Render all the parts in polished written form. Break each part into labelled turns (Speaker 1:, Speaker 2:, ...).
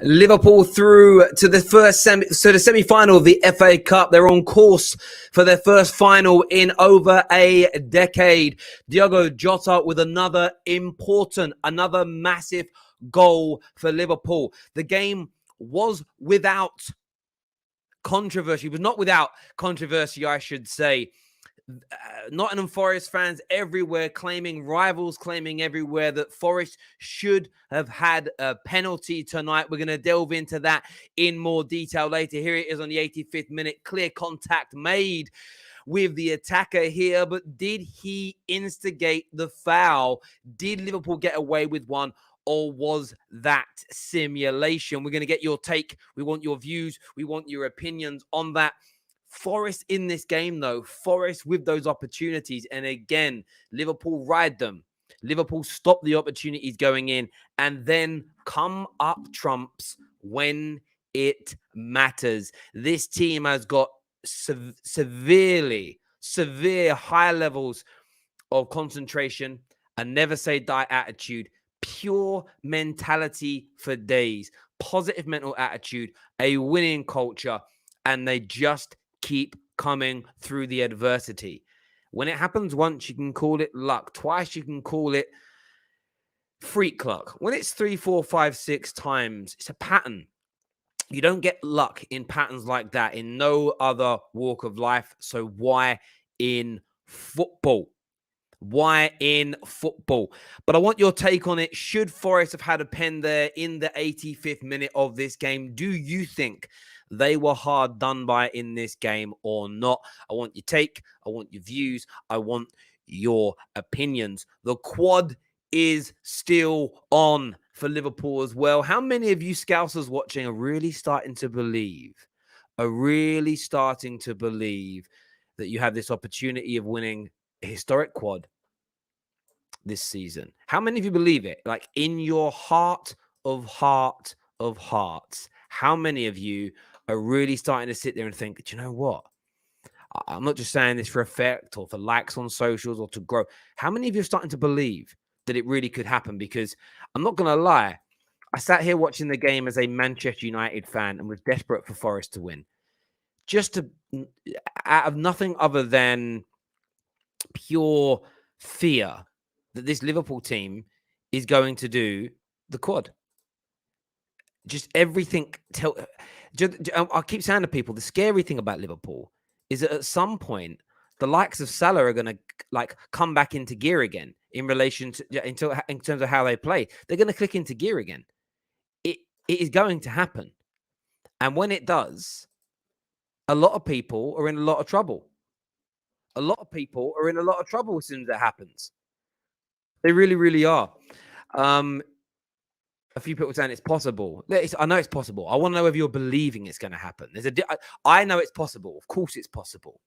Speaker 1: Liverpool through to the semi-final of the FA Cup. They're on course for their first final in over a decade. Diogo Jota with another massive goal for Liverpool. The game was without controversy. It was not without controversy, I should say. Nottingham Forest fans everywhere rivals claiming everywhere that Forest should have had a penalty tonight. We're going to delve into that in more detail later. Here it is on the 85th minute. Clear contact made with the attacker here, but did he instigate the foul? Did Liverpool get away with one? Or was that simulation? We're going to get your take. We want your views. We want your opinions on that. Forest in this game, though. Forest with those opportunities. And again, Liverpool ride them. Liverpool stop the opportunities going in and then come up trumps when it matters. This team has got severe high levels of concentration, a never say die attitude, pure mentality for days, positive mental attitude, a winning culture, and they just keep coming through the adversity. When it happens once, you can call it luck. Twice, you can call it freak luck. When it's 3, 4, 5, 6 times, it's a pattern. You don't get luck in patterns like that in no other walk of life. So why in football? Why in football? But I want your take on it. Should Forest have had a pen there in the 85th minute of this game? Do you think they were hard done by in this game or not? I want your take. I want your views. I want your opinions. The quad is still on for Liverpool as well. How many of you Scousers watching are really starting to believe that you have this opportunity of winning a historic quad this season? How many of you believe it? Like in your heart of hearts, how many of you are really starting to sit there and think, do you know what? I'm not just saying this for effect or for likes on socials or to grow. How many of you are starting to believe that it really could happen? Because I'm not going to lie, I sat here watching the game as a Manchester United fan and was desperate for Forest to win. Out of nothing other than pure fear that this Liverpool team is going to do the quad. Just everything. I keep saying to people, the scary thing about Liverpool is that at some point, the likes of Salah are going to come back into gear again in relation to in terms of how they play. They're going to click into gear again. It is going to happen, and when it does, a lot of people are in a lot of trouble. A lot of people are in a lot of trouble as soon as that happens. They really, really are. A few people saying it's possible. I know it's possible. I want to know if you're believing it's going to happen. I know it's possible. Of course it's possible.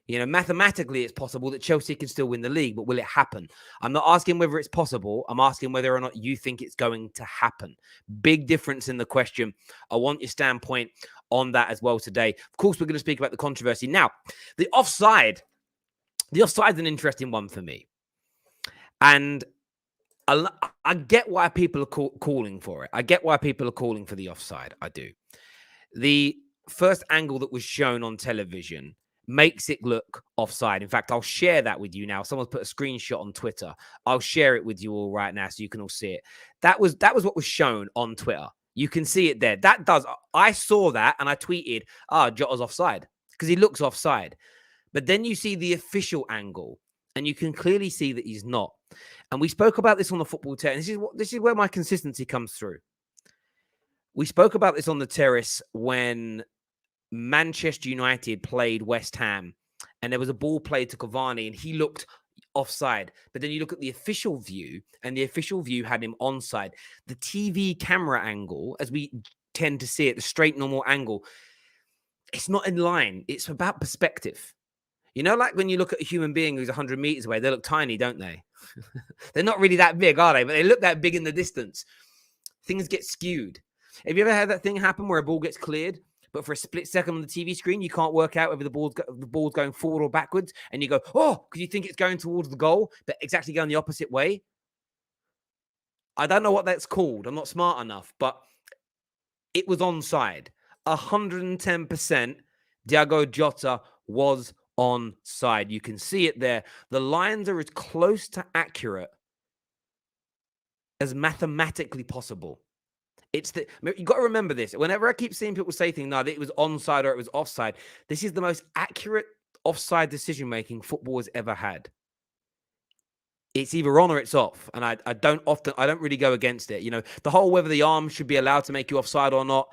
Speaker 1: You know, mathematically it's possible that Chelsea can still win the league, but will it happen? I'm not asking whether it's possible. I'm asking whether or not you think it's going to happen. Big difference in the question. I want your standpoint on that as well today. Of course, we're going to speak about the controversy. Now, the offside. The offside is an interesting one for me. And I get why people are calling for it. I get why people are calling for the offside. I do. The first angle that was shown on television makes it look offside. In fact, I'll share that with you now. Someone's put a screenshot on Twitter. I'll share it with you all right now so you can all see it. That was what was shown on Twitter. You can see it there. I saw that and I tweeted, Jota's offside because he looks offside. But then you see the official angle and you can clearly see that he's not. And we spoke about this on the football terrace. This is where my consistency comes through. We spoke about this on the terrace when Manchester United played West Ham and there was a ball played to Cavani and he looked offside. But then you look at the official view and the official view had him onside. The TV camera angle, as we tend to see it, the straight normal angle, it's not in line. It's about perspective. You know, like when you look at a human being who's 100 meters away, they look tiny, don't they? They're not really that big, are they? But they look that big in the distance. Things get skewed. Have you ever had that thing happen where a ball gets cleared, but for a split second on the TV screen, you can't work out whether the ball's going forward or backwards, and you go, oh, because you think it's going towards the goal, but it's actually going the opposite way? I don't know what that's called. I'm not smart enough, but it was onside. 110%. Diogo Jota was onside. You can see it there. The lines are as close to accurate as mathematically possible. You've got to remember this. Whenever I keep seeing people say things, no, it was onside or it was offside. This is the most accurate offside decision-making football has ever had. It's either on or it's off. And I don't really go against it. You know, the whole whether the arm should be allowed to make you offside or not,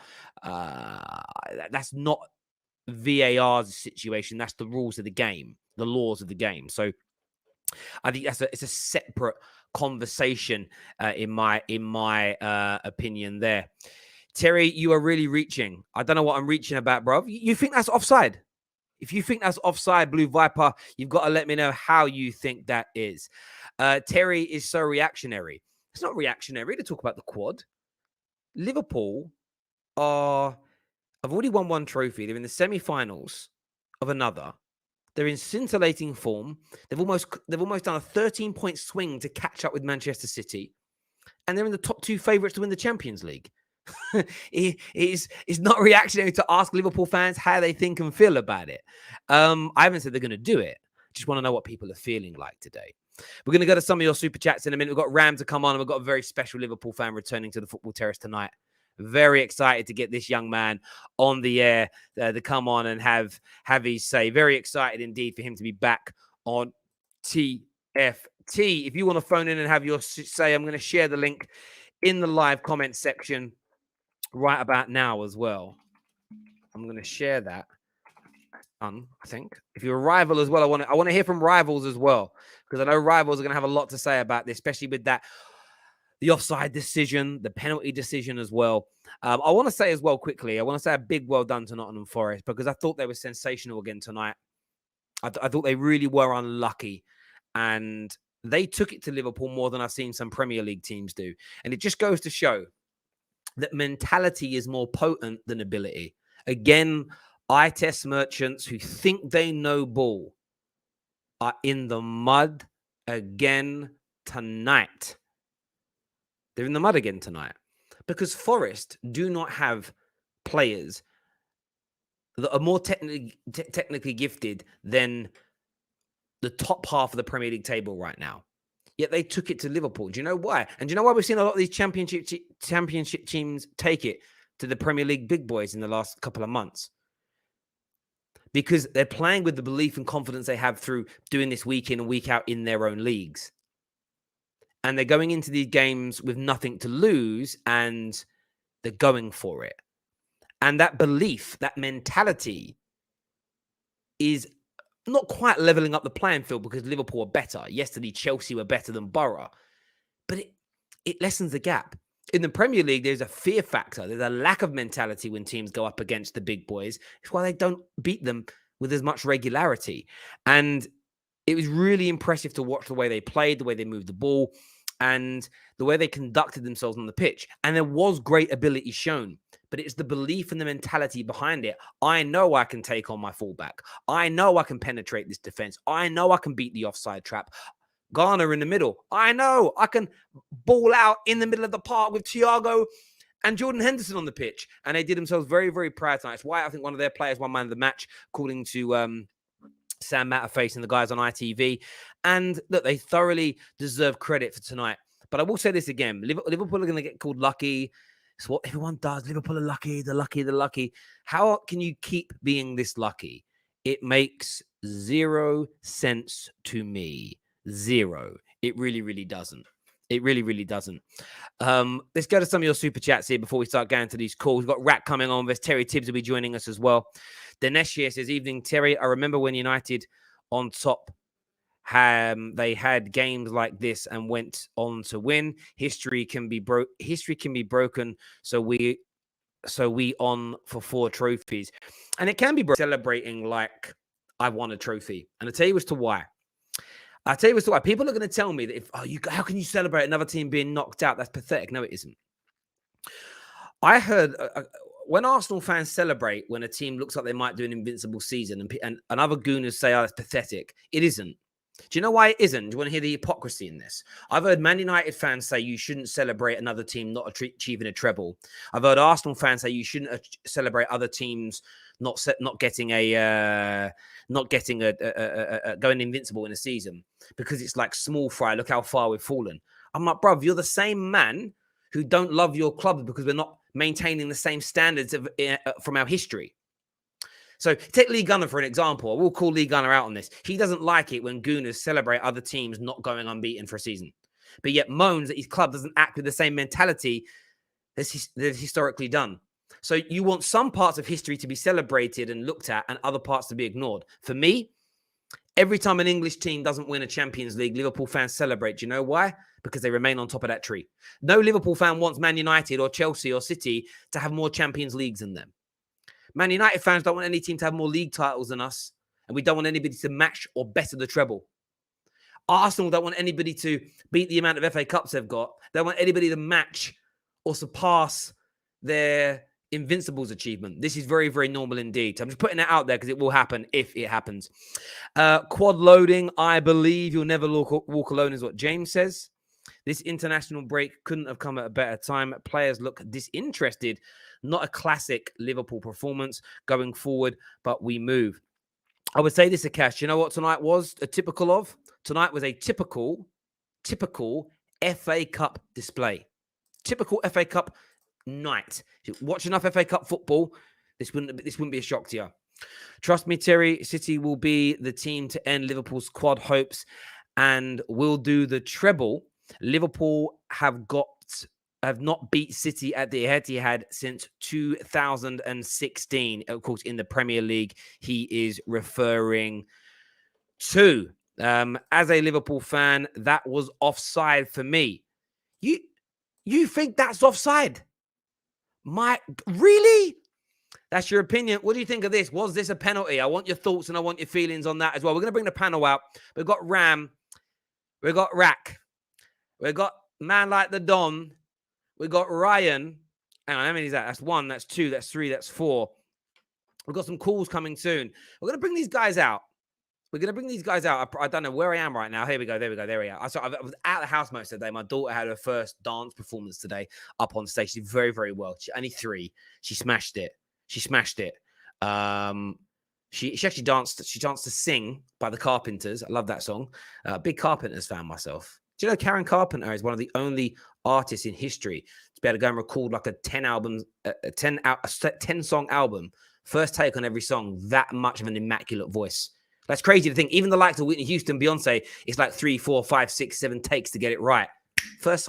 Speaker 1: that's not VAR's situation. That's the rules of the game, the laws of the game. So I think it's a separate conversation in my opinion there. Terry, you are really reaching. I don't know what I'm reaching about, bro. You think that's offside? If you think that's offside, Blue Viper, you've got to let me know how you think that is. Terry is so reactionary. It's not reactionary to talk about the quad. Liverpool have already won one trophy. They're in the semi-finals of another. They're in scintillating form. They've almost done a 13-point swing to catch up with Manchester City. And they're in the top two favourites to win the Champions League. It's not reactionary to ask Liverpool fans how they think and feel about it. I haven't said they're going to do it. Just want to know what people are feeling like today. We're going to go to some of your super chats in a minute. We've got Ram to come on, and we've got a very special Liverpool fan returning to the Football Terrace tonight. Very excited to get this young man on the air to come on and have his say. Very excited indeed for him to be back on TFT. If you want to phone in and have your say, I'm going to share the link in the live comment section right about now as well. I'm going to share that. I think if you're a rival as well, I want to hear from rivals as well, because I know rivals are going to have a lot to say about this, especially with that. The offside decision, the penalty decision as well. I want to say as well quickly, I want to say a big well done to Nottingham Forest, because I thought they were sensational again tonight. I thought they really were unlucky, and they took it to Liverpool more than I've seen some Premier League teams do. And it just goes to show that mentality is more potent than ability. Again, eye test merchants who think they know ball are in the mud again tonight. They're in the mud again tonight because Forest do not have players that are more technically gifted than the top half of the Premier League table right now. Yet they took it to Liverpool. Do you know why? And do you know why we've seen a lot of these championship teams take it to the Premier League big boys in the last couple of months? Because they're playing with the belief and confidence they have through doing this week in and week out in their own leagues. And they're going into these games with nothing to lose, and they're going for it. And that belief, that mentality is not quite leveling up the playing field, because Liverpool are better. Yesterday, Chelsea were better than Borough. But it lessens the gap. In the Premier League, there's a fear factor. There's a lack of mentality when teams go up against the big boys. It's why they don't beat them with as much regularity. And it was really impressive to watch the way they played, the way they moved the ball, and the way they conducted themselves on the pitch. And there was great ability shown, but it's the belief and the mentality behind it. I know I can take on my fullback. I know I can penetrate this defense. I know I can beat the offside trap. Garner in the middle. I know I can ball out in the middle of the park with Thiago and Jordan Henderson on the pitch. And they did themselves very, very proud tonight. It's why I think one of their players won man of the match, according to Sam Matterface and the guys on ITV. And look, they thoroughly deserve credit for tonight. But I will say this again. Liverpool are going to get called lucky. It's what everyone does. Liverpool are lucky. They're lucky. They're lucky. How can you keep being this lucky? It makes zero sense to me. Zero. It really, really doesn't. It really, really doesn't. Let's go to some of your super chats here before we start going to these calls. We've got Rat coming on. There's Terry Tibbs will be joining us as well. Dinesh here says, evening, Terry. I remember when United on top, they had games like this and went on to win. History can be broken. So we on for 4 trophies. And it can be celebrating like I won a trophy. And I'll tell you as to why. People are going to tell me that how can you celebrate another team being knocked out? That's pathetic. No, it isn't. I heard when Arsenal fans celebrate when a team looks like they might do an invincible season, and other gooners say, "Oh, that's pathetic." It isn't. Do you know why it isn't? Do you want to hear the hypocrisy in this? I've heard Man United fans say you shouldn't celebrate another team not achieving a treble. I've heard Arsenal fans say you shouldn't celebrate other teams not getting going invincible in a season because it's like small fry. Look how far we've fallen. I'm like, bruv, you're the same man who don't love your club because we're not maintaining the same standards from our history. So take Lee Gunner for an example. I will call Lee Gunner out on this. He doesn't like it when Gooners celebrate other teams not going unbeaten for a season, but yet moans that his club doesn't act with the same mentality as they've historically done. So you want some parts of history to be celebrated and looked at and other parts to be ignored. For me, every time an English team doesn't win a Champions League, Liverpool fans celebrate. Do you know why? Because they remain on top of that tree. No Liverpool fan wants Man United or Chelsea or City to have more Champions Leagues than them. Man United fans don't want any team to have more league titles than us, and we don't want anybody to match or better the treble. Arsenal don't want anybody to beat the amount of FA Cups they've got. They don't want anybody to match or surpass their Invincibles achievement. This is very, very normal indeed. So I'm just putting that out there because it will happen if it happens. Quad loading, I believe you'll never walk alone is what James says. This international break couldn't have come at a better time. Players look disinterested. Not a classic Liverpool performance going forward, but we move. I would say this, Akash. You know what tonight was a typical of? Tonight was a typical FA Cup display. Typical FA Cup night. If you watch enough FA Cup football, this wouldn't be a shock to you. Trust me, Terry, City will be the team to end Liverpool's quad hopes and will do the treble. Liverpool have not beat City at the Etihad since 2016. Of course, in the Premier League, he is referring to. As a Liverpool fan, that was offside for me. You think that's offside? Really? That's your opinion. What do you think of this? Was this a penalty? I want your thoughts and I want your feelings on that as well. We're going to bring the panel out. We've got Ram. We've got Rack. We've got Man Like the Don. We've got Ryan. Hang on, how many is that? That's 1, that's 2, that's 3, that's 4. We've got some calls coming soon. We're going to bring these guys out. I don't know where I am right now. Here we go. There we are. I was at the house most of the day. My daughter had her first dance performance today up on stage. She did very, very well. She only 3. She smashed it. She actually danced. She danced to Sing by the Carpenters. I love that song. Big Carpenters fan myself. Do you know Karen Carpenter is one of the only artists in history to be able to go and record like a 10-song album, first take on every song, that much of an immaculate voice. That's crazy to think. Even the likes of Whitney Houston, Beyonce, it's like 3, 4, 5, 6, 7 takes to get it right. First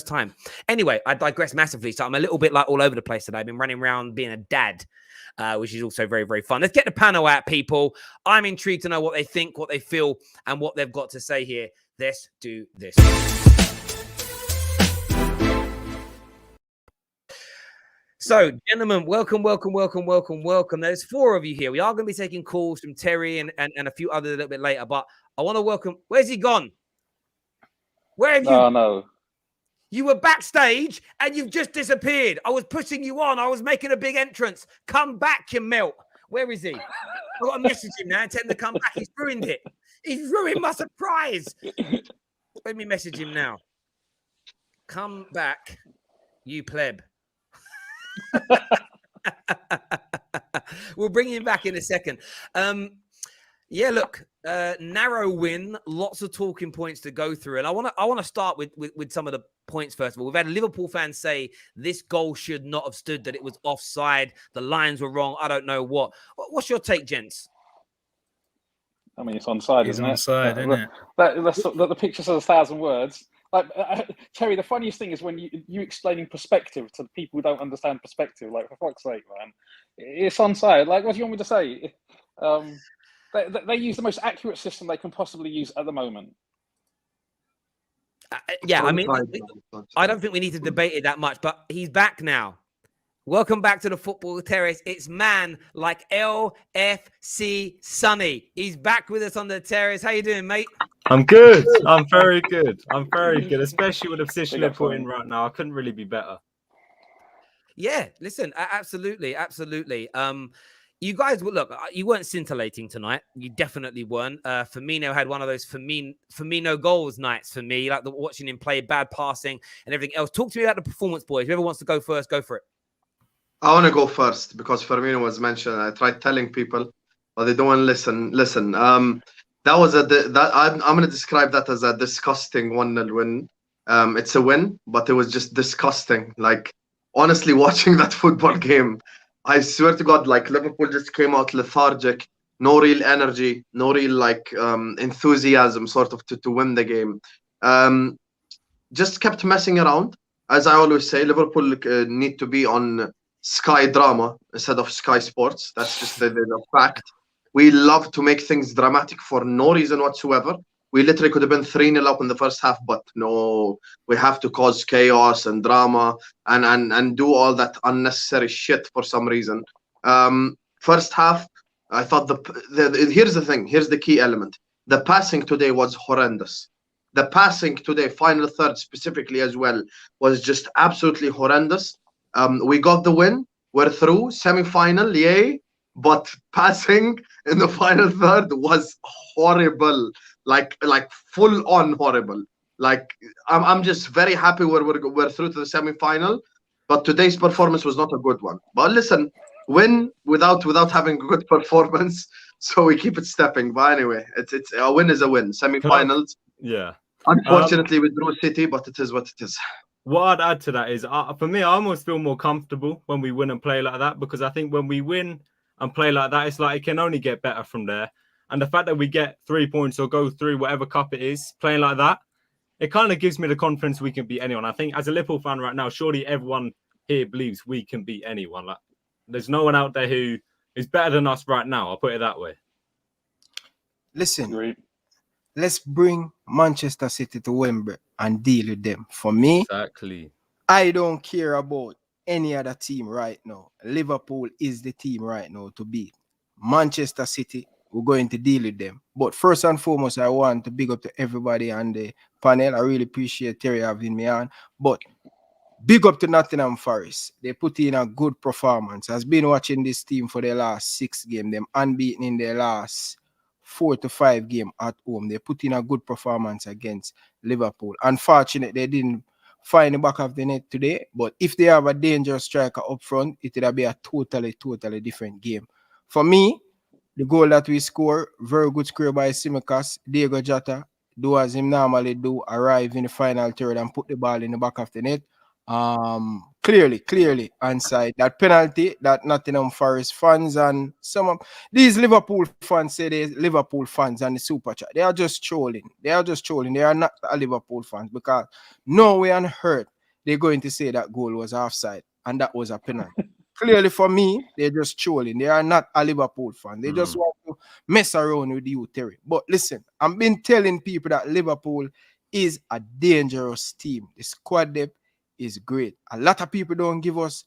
Speaker 1: time. Anyway, I digress massively. So I'm a little bit like all over the place today. I've been running around being a dad, which is also very, very fun. Let's get the panel out, people. I'm intrigued to know what they think, what they feel, and what they've got to say here. Let's do this. So, gentlemen, welcome. There's 4 of you here. We are going to be taking calls from Terry and a few others a little bit later, but I want to welcome... Where's he gone? Where have you...
Speaker 2: Oh, no.
Speaker 1: You were backstage and you've just disappeared. I was pushing you on. I was making a big entrance. Come back, you melt. Where is he? I've got to message him now and tell him to come back. He's ruined it. He's ruined my surprise. Let me message him now. Come back, you pleb. We'll bring him back in a second. Yeah, look, narrow win, lots of talking points to go through. And I want to start with some of the points first of all. We've had Liverpool fans say this goal should not have stood, that it was offside, the lines were wrong, I don't know what. What's your take, gents?
Speaker 2: I mean, it's onside, isn't it?
Speaker 3: It's onside, isn't it?
Speaker 2: The picture says 1,000 words. Like Terry, the funniest thing is when you explaining perspective to people who don't understand perspective. Like, for fuck's sake, man, it's onside. Like, what do you want me to say? They use the most accurate system they can possibly use at the moment.
Speaker 1: Yeah, I mean, I don't think we need to debate it that much, but he's back now. Welcome back to the Football Terrace. It's man like LFC Sonny. He's back with us on the terrace. How you doing, mate?
Speaker 3: I'm good. I'm very good. Especially with the position they're putting right now. I couldn't really be better.
Speaker 1: Yeah, listen, absolutely. You guys, look, you weren't scintillating tonight. You definitely weren't. Firmino had one of those Firmino goals nights for me, like watching him play, bad passing and everything else. Talk to me about the performance, boys. Whoever wants to go first, go for it.
Speaker 4: I want to go first because Firmino was mentioned. I tried telling people, but they don't want to listen. Listen, that was I'm going to describe that as a disgusting 1-0 win. It's a win, but it was just disgusting. Like, honestly, watching that football game, I swear to God, like Liverpool just came out lethargic, no real energy, no real like enthusiasm, sort of to win the game. Just kept messing around. As I always say, Liverpool need to be on Sky Drama instead of Sky Sports. That's just the fact. We love to make things dramatic for no reason whatsoever. We literally could have been 3-0 up in the first half, but no, we have to cause chaos and drama and do all that unnecessary shit for some reason. First half, I thought here's the thing. Here's the key element. The passing today was horrendous. The passing today, final third specifically as well, was just absolutely horrendous. We got the win. We're through. Semi-final, yay. But passing in the final third was horrible. Like full on horrible. Like I'm just very happy we're through to the semi-final. But today's performance was not a good one. But listen, win without having a good performance. So we keep it stepping. But anyway, it's a win is a win. Semi-finals.
Speaker 3: Yeah.
Speaker 4: Unfortunately, we drew City, but it is what it is.
Speaker 3: What I'd add to that is, for me, I almost feel more comfortable when we win and play like that, because I think when we win and play like that, it's like it can only get better from there. And the fact that we get 3 points or go through whatever cup it is, playing like that, it kind of gives me the confidence we can beat anyone. I think as a Liverpool fan right now, surely everyone here believes we can beat anyone. Like, there's no one out there who is better than us right now. I'll put it that way.
Speaker 5: Listen.
Speaker 2: Great.
Speaker 5: Let's bring Manchester City to Wembley and deal with them. For me,
Speaker 3: exactly.
Speaker 5: I don't care about any other team right now. Liverpool is the team right now to beat. Manchester City, we're going to deal with them. But first and foremost, I want to big up to everybody on the panel. I really appreciate Terry having me on. But big up to Nottingham Forest. They put in a good performance. I've been watching this team for the last 6 games. Them unbeaten in their last 4 to 5 games at home. They put in a good performance against Liverpool. Unfortunately, they didn't find the back of the net today. But if they have a dangerous striker up front, it would be a totally different game. For me, the goal that we score, very good score by Tsimikas, Diego Jota, do as him normally do, arrive in the final third and put the ball in the back of the net. Clearly onside. That penalty that Nottingham Forest fans and some of these Liverpool fans say they're Liverpool fans and the super chat. They are just trolling. They are not a Liverpool fans, because no way on earth they're going to say that goal was offside and that was a penalty. Clearly for me, they're just trolling. They are not a Liverpool fan. They just want to mess around with you, Terry. But listen, I've been telling people that Liverpool is a dangerous team. The squad depth is great. A lot of people don't give us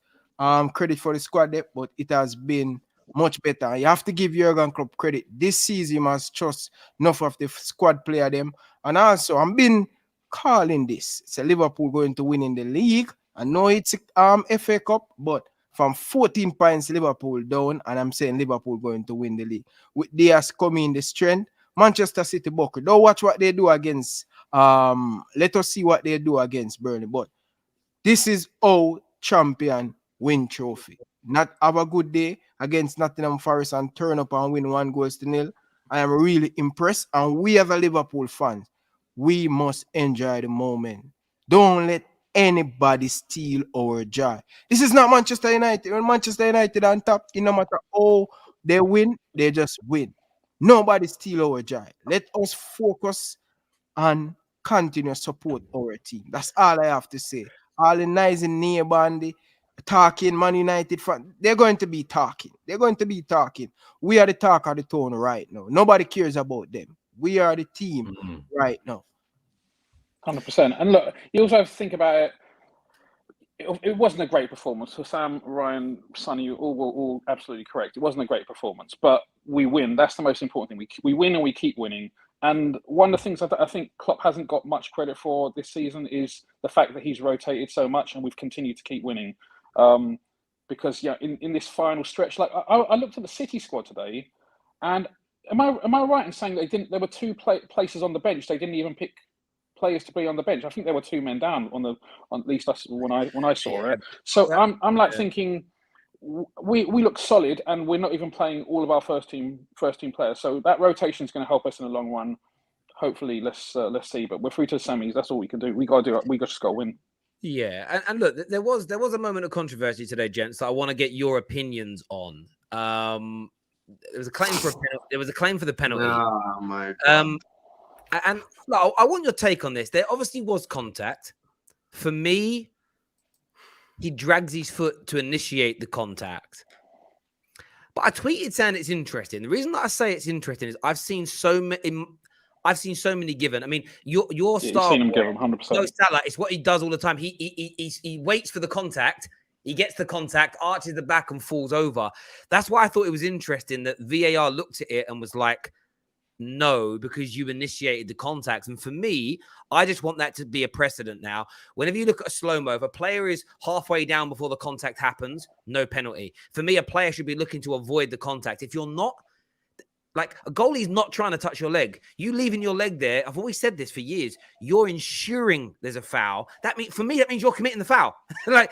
Speaker 5: credit for the squad depth, but it has been much better. You have to give Jurgen Klopp credit. This season, you must trust enough of the squad player them. And also, I've been calling this. It's a Liverpool going to win in the league. I know it's FA Cup, but from 14 points, Liverpool down, and I'm saying Liverpool going to win the league. With Diaz coming in the strength, Manchester City buckle. Don't watch what they do against. Let us see what they do against Burnley. But this is our champion win trophy. Not have a good day against Nottingham Forest and turn up and win 1-0. I am really impressed. And we as a Liverpool fans, we must enjoy the moment. Don't let anybody steal our joy. This is not Manchester United. When Manchester United on top, no matter how they win, they just win. Nobody steal our joy. Let us focus and continue to support our team. That's all I have to say. All the nice and neighbor and the talking Man United fan, they're going to be talking. We are the talk of the tone right now. Nobody cares about them. We are the team right now.
Speaker 2: 100%. And look, you also have to think about it. It wasn't a great performance. So Sam, Ryan, Sonny, you all absolutely correct. It wasn't a great performance, but we win. That's the most important thing. We win and we keep winning. And one of the things I think Klopp hasn't got much credit for this season is the fact that he's rotated so much and we've continued to keep winning. because in this final stretch, like I looked at the City squad today, and am I right in saying there were two places on the bench? They didn't even pick players to be on the bench. I think there were 2 men down on at least when I saw it. So I'm like thinking we look solid, and we're not even playing all of our first team players. So that rotation is going to help us in the long run. Hopefully, let's see. But we're through to the semis. That's all we can do. We just got to win.
Speaker 1: Yeah, and look, there was a moment of controversy today, gents, that I want to get your opinions on. There was a claim for the penalty.
Speaker 4: Oh my God.
Speaker 1: And no, I want your take on this. There obviously was contact. For me, he drags his foot to initiate the contact. But I tweeted saying it's interesting. The reason that I say it's interesting is I've seen so many given. I mean, your style.
Speaker 2: You've seen him give him 100%.
Speaker 1: Salah, it's what he does all the time. He waits for the contact. He gets the contact, arches the back, and falls over. That's why I thought it was interesting that VAR looked at it and was like, no, because you initiated the contact. And for me, I just want that to be a precedent now. Whenever you look at a slow-mo, if a player is halfway down before the contact happens, no penalty. For me, a player should be looking to avoid the contact. If you're not, like, a goalie's not trying to touch your leg. You leaving your leg there, I've always said this for years, you're ensuring there's a foul. For me, that means you're committing the foul. I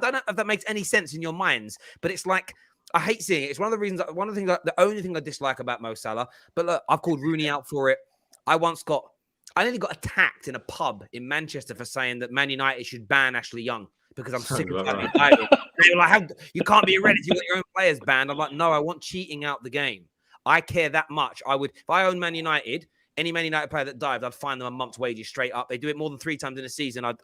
Speaker 1: don't know if that makes any sense in your minds, but it's like, I hate seeing it. It's one of the reasons, the only thing I dislike about Mo Salah. But look, I've called Rooney out for it. I nearly got attacked in a pub in Manchester for saying that Man United should ban Ashley Young because I'm sick of that. They were like, you can't be a Reddit, you got your own players banned. I'm like, no, I want cheating out the game. I care that much. If I own Man United, any Man United player that dived, I'd fine them a month's wages straight up. They do it more than 3 times in a season, I'd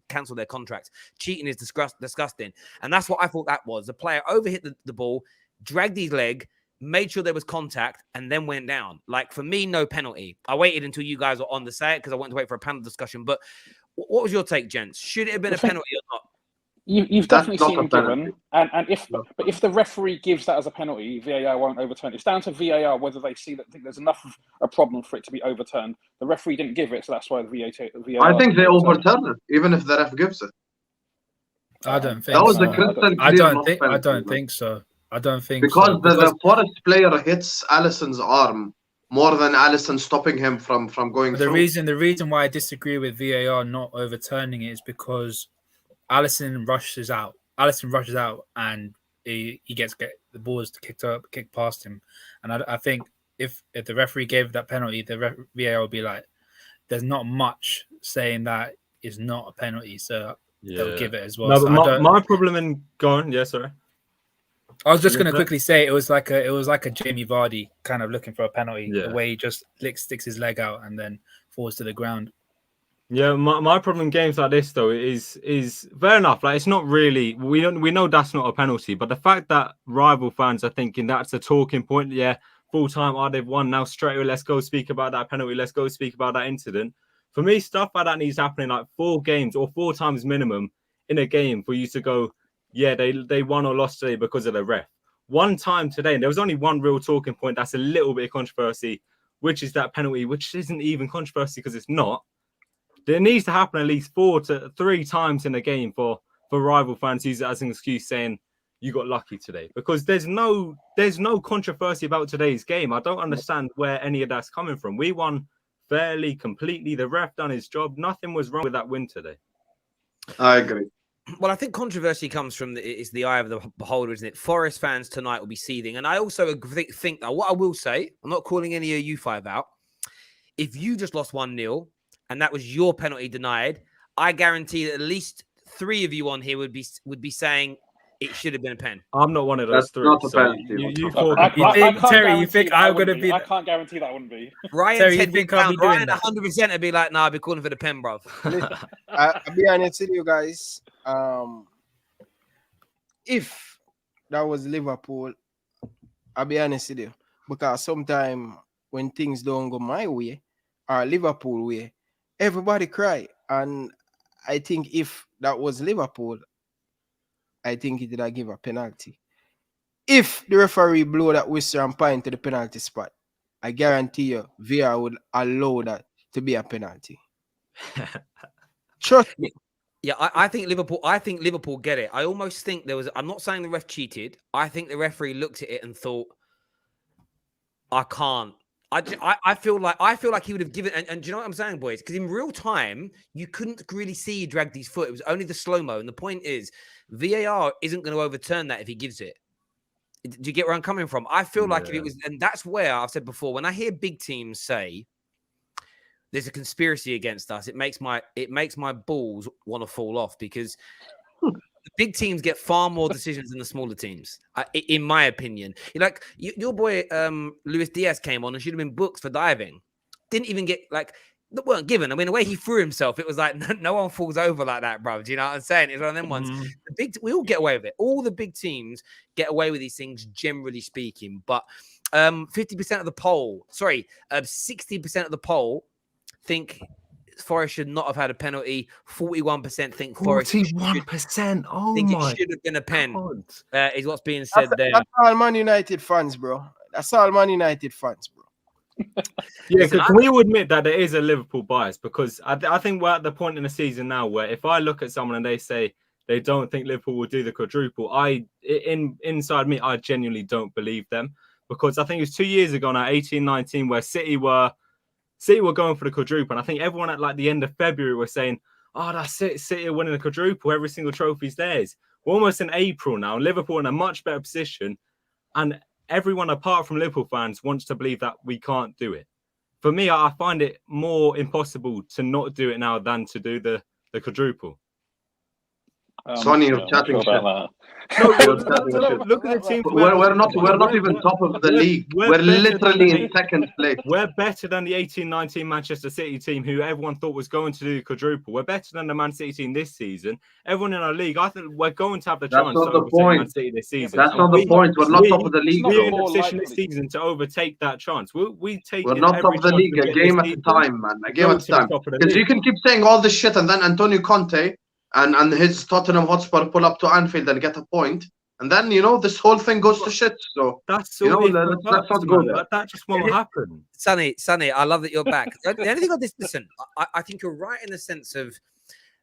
Speaker 1: cancel their contract. Cheating is disgusting. And that's what I thought that was. The player overhit the ball, dragged his leg, made sure there was contact, and then went down. Like, for me, no penalty. I waited until you guys were on the set because I wanted to wait for a panel discussion. But what was your take, gents? Should it have been a penalty or not?
Speaker 2: You've definitely seen him given, and if the referee gives that as a penalty, VAR won't overturn it. It's down to VAR whether they think there's enough of a problem for it to be overturned. The referee didn't give it, so that's why the VAR.
Speaker 4: I think they overturn it, even if the ref gives it.
Speaker 6: I don't think
Speaker 4: that was
Speaker 6: so.
Speaker 4: the crystal clear.
Speaker 6: I don't think so. I don't think
Speaker 4: because
Speaker 6: so.
Speaker 4: The Forest player hits Alisson's arm more than Alisson stopping him from going through.
Speaker 6: The reason why I disagree with VAR not overturning it is because Alisson rushes out, and he gets the balls kicked past him. And I think if the referee gave that penalty, the VAR would be like, "There's not much saying that is not a penalty," so they'll give it as well.
Speaker 3: No,
Speaker 6: so
Speaker 3: but my problem in going, sorry.
Speaker 6: I was just going to quickly say it was like a Jamie Vardy kind of looking for a penalty, the way he just sticks his leg out and then falls to the ground.
Speaker 3: Yeah, my problem in games like this though is fair enough. Like, it's not really, we know that's not a penalty, but the fact that rival fans are thinking that's a talking point, full time, they've won now, straight away, let's go speak about that penalty, let's go speak about that incident. For me, stuff like that needs happening like 4 games or 4 times minimum in a game for you to go, they won or lost today because of the ref. One time today, and there was only one real talking point that's a little bit of controversy, which is that penalty, which isn't even controversy because it's not. There needs to happen at least 4 to 3 times in a game for rival fans use it as an excuse saying you got lucky today, because there's no controversy about today's game. I don't understand where any of that's coming from. We won fairly, completely. The ref done his job. Nothing was wrong with that win today.
Speaker 4: I agree.
Speaker 1: Well, I think controversy comes from it's the eye of the beholder, isn't it? Forest fans tonight will be seething, and I also think that what I will say, I'm not calling any of you 5 out. If you just lost 1-0 and that was your penalty denied, I guarantee that at least 3 of you on here would be saying it should have been a pen.
Speaker 3: I'm not one of those 3.
Speaker 4: Not a
Speaker 3: so
Speaker 4: penalty.
Speaker 6: Terry, you think I'm going to be?
Speaker 2: I can't guarantee that wouldn't be.
Speaker 1: Ryan 100% would be like, "Nah, I'll be calling for the pen, bro."
Speaker 5: I'll be honest with you guys. If that was Liverpool, I'll be honest with you, because sometimes when things don't go my way or Liverpool way, everybody cry. And I think if that was Liverpool, I think it would give a penalty. If the referee blow that whistle and point to the penalty spot, I guarantee you VAR would allow that to be a penalty. Trust me.
Speaker 1: Yeah, I think Liverpool get it. I almost think there was. I'm not saying the ref cheated. I think the referee looked at it and thought, I can't. I feel like he would have given. And do you know what I'm saying, boys? Because in real time, you couldn't really see he dragged his foot. It was only the slow mo. And the point is, VAR isn't going to overturn that if he gives it. Do you get where I'm coming from? I feel like if it was, and that's where I've said before, when I hear big teams say there's a conspiracy against us, it makes my balls want to fall off, because the big teams get far more decisions than the smaller teams, in my opinion. Like your boy Luis Diaz came on and should have been booked for diving. Didn't even get weren't given. I mean, the way he threw himself, it was like no one falls over like that, bro. Do you know what I'm saying? It's one of them ones. We all get away with it. All the big teams get away with these things, generally speaking. But 50% of the poll, 60% of the poll think Forest should not have had a penalty. 41% think Forest
Speaker 3: 41%. Oh my!
Speaker 1: Should have been a pen. Is what's being said there.
Speaker 5: That's all Man United fans, bro. That's all Man United fans, bro.
Speaker 3: Yeah, because we will admit that there is a Liverpool bias, because I think we're at the point in the season now where if I look at someone and they say they don't think Liverpool will do the quadruple, inside me, I genuinely don't believe them, because I think it was 2 years ago now, 18-19, where City were going for the quadruple, and I think everyone at like the end of February were saying, "Oh, that's it, City are winning the quadruple. Every single trophy's theirs." We're almost in April now, and Liverpool in a much better position, and everyone apart from Liverpool fans wants to believe that we can't do it. For me, I find it more impossible to not do it now than to do the quadruple.
Speaker 4: Sonny, you're chatting shit.
Speaker 3: Look at the team.
Speaker 4: We're not even top of the league. We're literally in second place.
Speaker 3: We're better than the 18-19 Manchester City team, who everyone thought was going to do the quadruple. We're better than the Man City team this season. Everyone in our league, I think we're going to have the chance to overtake Man City this season.
Speaker 4: That's not the point. We're not top of the league.
Speaker 3: We're in a position this season to overtake that chance. We're
Speaker 4: not top of the league. A game at a time, man. A game at a time. Because you can keep saying all this shit, and then Antonio Conte and his Tottenham Hotspur pull up to Anfield and get a point, and then this whole thing goes to shit. So
Speaker 3: that's
Speaker 4: let's not go there.
Speaker 3: That just won't happen.
Speaker 1: Sonny, I love that you're back. The only thing on this, listen, I think you're right in the sense of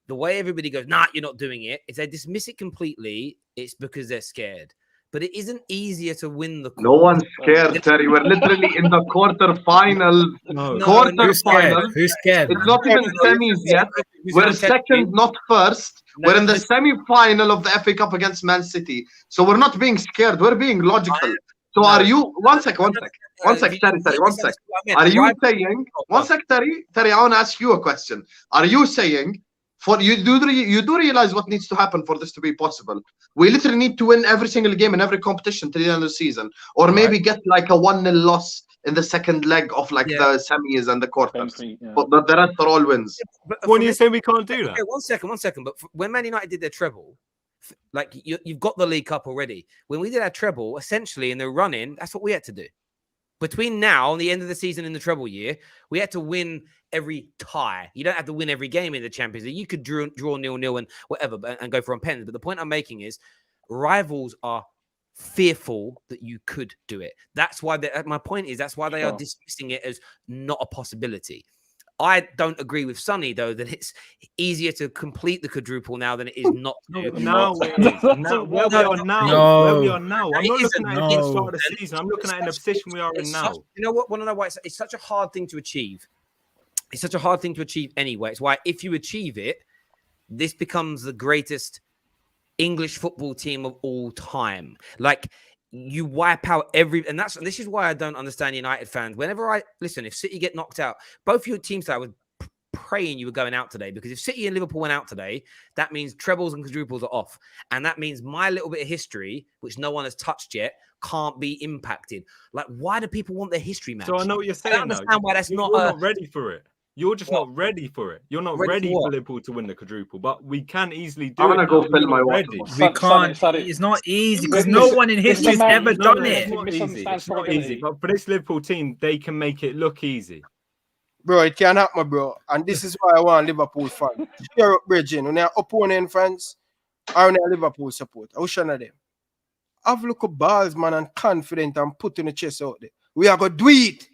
Speaker 1: the way everybody goes, nah, you're not doing it. If they dismiss it completely, it's because they're scared. But it isn't easier to win the.
Speaker 4: No one's scared, Terry. We're literally in the quarter-final.
Speaker 6: Who's scared?
Speaker 4: It's not even semis yet. We're second, not first. We're in the semi-final of the FA Cup against Man City. So we're not being scared. We're being logical. So are you? One sec, Terry. Are you saying? One sec, Terry. Terry, I want to ask you a question. Are you saying? You do realize what needs to happen for this to be possible? We literally need to win every single game in every competition till the end of the season, or maybe get like a 1-0 loss in the second leg of the semis and the quarters. But the rest are all wins.
Speaker 3: When you say we can't do that?
Speaker 1: Okay, one second. But when Man United did their treble, you've got the League Cup already. When we did our treble, essentially in the run-in, that's what we had to do. Between now and the end of the season in the treble year, we had to win every tie. You don't have to win every game in the Champions League. You could draw 0-0 and whatever and go for on pens. But the point I'm making is rivals are fearful that you could do it. That's why my point is that's why they are dismissing it as not a possibility. I don't agree with Sonny, though, that it's easier to complete the quadruple now than it is not to.
Speaker 3: Where we are now. I'm not looking at the start of the season. I'm looking at in the position we are in now.
Speaker 1: You know what? Want to know why it's such a hard thing to achieve? It's such a hard thing to achieve anyway. It's why if you achieve it, this becomes the greatest English football team of all time. Like, you wipe out and this is why I don't understand United fans. Whenever if City get knocked out, both your teams I was praying you were going out today, because if City and Liverpool went out today, that means trebles and quadruples are off. And that means my little bit of history, which no one has touched yet, can't be impacted. Like, why do people want their history match?
Speaker 3: So I know what you're saying.
Speaker 1: I understand why that's
Speaker 3: not ready for it. You're just not ready for it. You're not ready for Liverpool to win the quadruple, but we can easily do it.
Speaker 4: I'm going to go fill my water.
Speaker 6: We can't. It's not easy because no one in history has ever done it.
Speaker 3: It's not easy. But for this Liverpool team, they can make it look easy.
Speaker 5: Bro, it can't happen, bro. And this is why I want Liverpool fans. Cheer up, Bridging. When you're opponent fans, or when you're Liverpool support, I wish one of them. Have a look at balls, man, and confident and put in the chest out there. We are going to do it.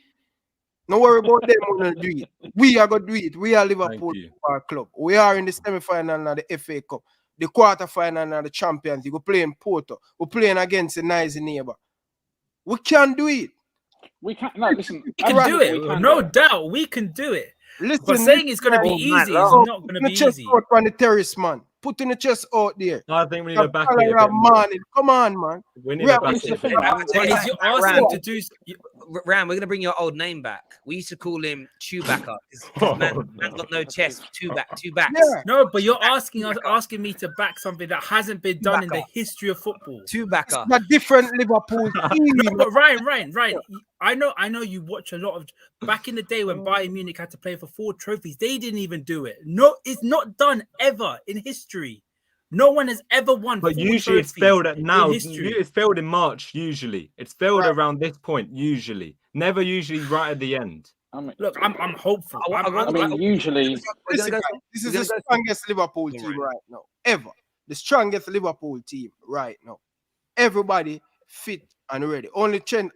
Speaker 5: No worry about them gonna do it. We are gonna do it. We are Liverpool
Speaker 3: you.
Speaker 5: Football Club. We are in the semi-final of the FA Cup, the quarter-final of the Champions League. We're playing Porto. We're playing against a nice neighbor. We can do it.
Speaker 2: We can't. No, listen.
Speaker 6: We can do it. No doubt, we can do it.
Speaker 5: Listen,
Speaker 6: But saying it's going to be easy is not going to be easy.
Speaker 5: Out on the terrace, man. Putting the chest out there.
Speaker 3: I think we need to back it a bit
Speaker 5: more. Come on, man.
Speaker 3: We need to back it a bit more.
Speaker 6: If you ask him to do...
Speaker 1: Ram, we're going to bring your old name back. We used to call him Chewbacca. Man's got no chest. Two backs.
Speaker 5: Yeah.
Speaker 6: No, but you're asking me to back something that hasn't been done in the history of football.
Speaker 1: Chewbacca.
Speaker 5: It's a different Liverpool team.
Speaker 6: No, but Ryan. I know you watch a lot of... Back in the day when Bayern Munich had to play for 4 trophies, they didn't even do it. No, it's not done ever in history. No one has ever won.
Speaker 3: But usually it's failed at now. It's failed in March, usually. It's failed around this point, usually. Never usually right at the end.
Speaker 6: Look, I'm hopeful.
Speaker 2: Usually...
Speaker 5: This is the strongest Liverpool team right now. Ever. The strongest Liverpool team right now. Everybody fit and ready. Only Trent